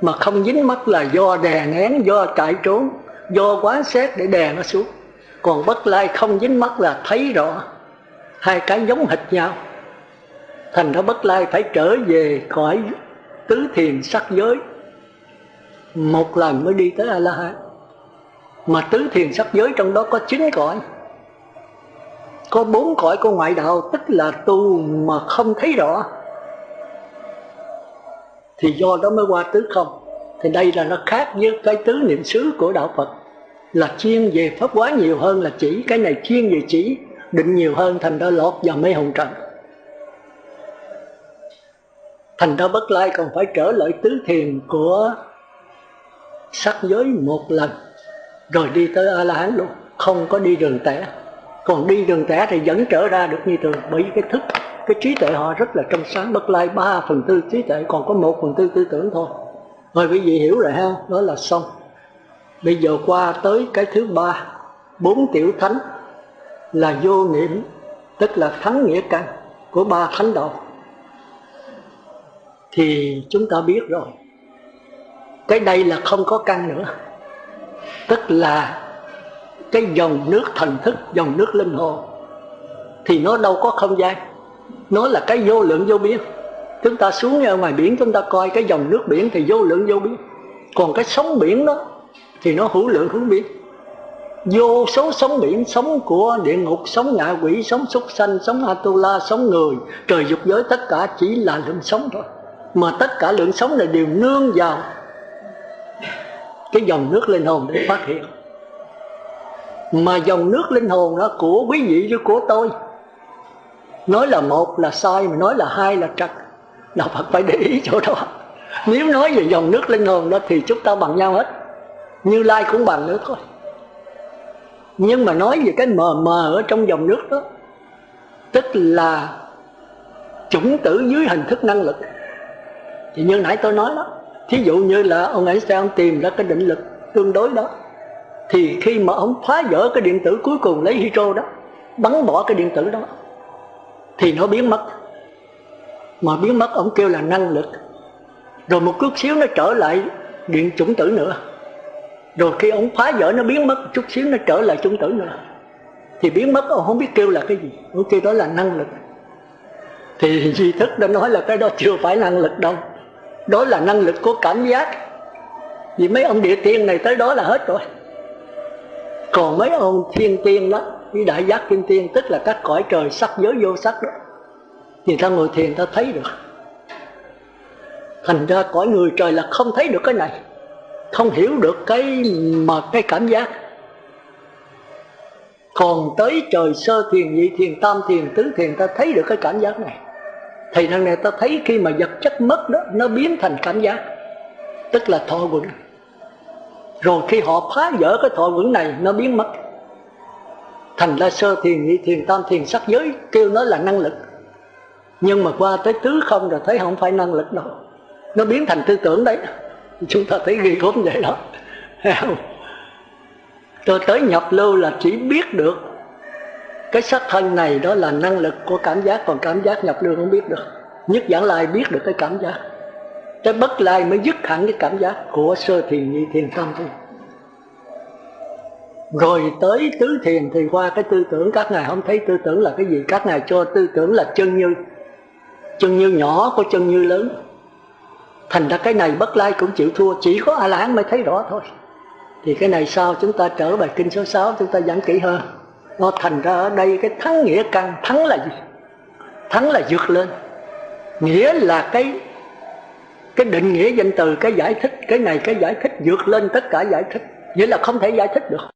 Mà không dính mắc là do đè nén, do chạy trốn, do quán xét để đè nó xuống. Còn bất lai không dính mắc là thấy rõ hai cái giống hệt nhau. Thành ra bất lai phải trở về cõi tứ thiền sắc giới một lần mới đi tới A-la-hán. Mà tứ thiền sắc giới trong đó có 9 cõi. Có 4 cõi của ngoại đạo, tức là tu mà không thấy rõ. Thì do đó mới qua tứ không. Thì đây là nó khác với cái tứ niệm xứ của đạo Phật, là chuyên về pháp hóa nhiều hơn là chỉ. Cái này chuyên về chỉ, định nhiều hơn, thành ra lọt vào mê hồn trận. Thành ra bất lai còn phải trở lại tứ thiền của sắc giới một lần, rồi đi tới A-la-hán luôn, không có đi đường tẻ. Còn đi đường tẻ thì vẫn trở ra được như thường, bởi cái thức, cái trí tuệ họ rất là trong sáng. Bất lai 3/4 trí tuệ, còn có 1/4 tư tưởng thôi. Rồi quý vị hiểu rồi ha, đó là xong. Bây giờ qua tới cái thứ 3, 4 tiểu thánh là vô niệm, tức là thắng nghĩa căn của 3 thánh đạo. Thì chúng ta biết rồi, cái đây là không có căn nữa. Tức là cái dòng nước thần thức, dòng nước linh hồn, thì nó đâu có không gian, nó là cái vô lượng vô biên. Chúng ta xuống ở ngoài biển, chúng ta coi cái dòng nước biển thì vô lượng vô biên. Còn cái sóng biển đó thì nó hữu lượng hữu biên. Vô số sóng biển, sóng của địa ngục, sóng ngạ quỷ, sóng súc sanh, sóng Atula, sóng người, trời dục giới, tất cả chỉ là lượng sóng thôi. Mà tất cả lượng sóng này đều nương vào cái dòng nước linh hồn để phát hiện. Mà dòng nước linh hồn đó của quý vị với của tôi, nói là một là sai, mà nói là hai là trật. Đạo Phật phải để ý chỗ đó. Nếu nói về dòng nước linh hồn đó thì chúng ta bằng nhau hết, Như Lai cũng bằng nữa thôi. Nhưng mà nói về cái mờ mờ ở trong dòng nước đó, tức là chủng tử dưới hình thức năng lực. Thì như nãy tôi nói đó, thí dụ như là ông Einstein tìm ra cái định lực tương đối đó, thì khi mà ông phá vỡ cái điện tử cuối cùng lấy hydro đó, bắn bỏ cái điện tử đó, thì nó biến mất. Mà biến mất ông kêu là năng lực. Rồi một chút xíu nó trở lại điện chủng tử nữa. Rồi khi ông phá vỡ nó biến mất, chút xíu nó trở lại chủng tử nữa. Thì biến mất ông không biết kêu là cái gì, ông kêu đó là năng lực. Thì duy thức đã nói là cái đó chưa phải năng lực đâu, đó là năng lực của cảm giác. Vì mấy ông địa tiên này tới đó là hết rồi. Còn mấy ông thiên tiên đó, với đại giác thiên tiên, tức là các cõi trời sắc giới vô sắc đó, thì ta ngồi thiền ta thấy được. Thành ra cõi người trời là không thấy được cái này, không hiểu được cái cảm giác. Còn tới trời sơ thiền, nhị thiền, tam thiền, tứ thiền ta thấy được cái cảm giác này. Thì thằng này ta thấy khi mà vật chất mất đó, nó biến thành cảm giác, tức là thọ quẩn. Rồi khi họ phá vỡ cái thọ quẩn này, nó biến mất. Thành ra sơ thiền, nhị thiền, tam thiền, sắc giới kêu nó là năng lực. Nhưng mà qua tới tứ không rồi thấy không phải năng lực đâu, nó biến thành tư tưởng đấy. Chúng ta thấy ghi gớm vậy đó. Tôi tới nhập lưu là chỉ biết được cái sắc thân này đó là năng lực của cảm giác, còn cảm giác nhập lưu không biết được. Nhất Vãng Lai biết được cái cảm giác, cái Bất Lai mới dứt hẳn cái cảm giác của sơ thiền, nhị thiền, tam thiền. Rồi tới tứ thiền thì qua cái tư tưởng, các ngài không thấy tư tưởng là cái gì, các ngài cho tư tưởng là chân như. Chân như nhỏ của chân như lớn. Thành ra cái này Bất Lai cũng chịu thua, chỉ có A-la-hán mới thấy rõ thôi. Thì cái này sau chúng ta trở bài kinh số 6 chúng ta giảng kỹ hơn. Nó thành ra ở đây cái thắng nghĩa căn, thắng là gì? Thắng là vượt lên. Nghĩa là cái định nghĩa danh từ, cái giải thích, cái này cái giải thích vượt lên tất cả giải thích, nghĩa là không thể giải thích được.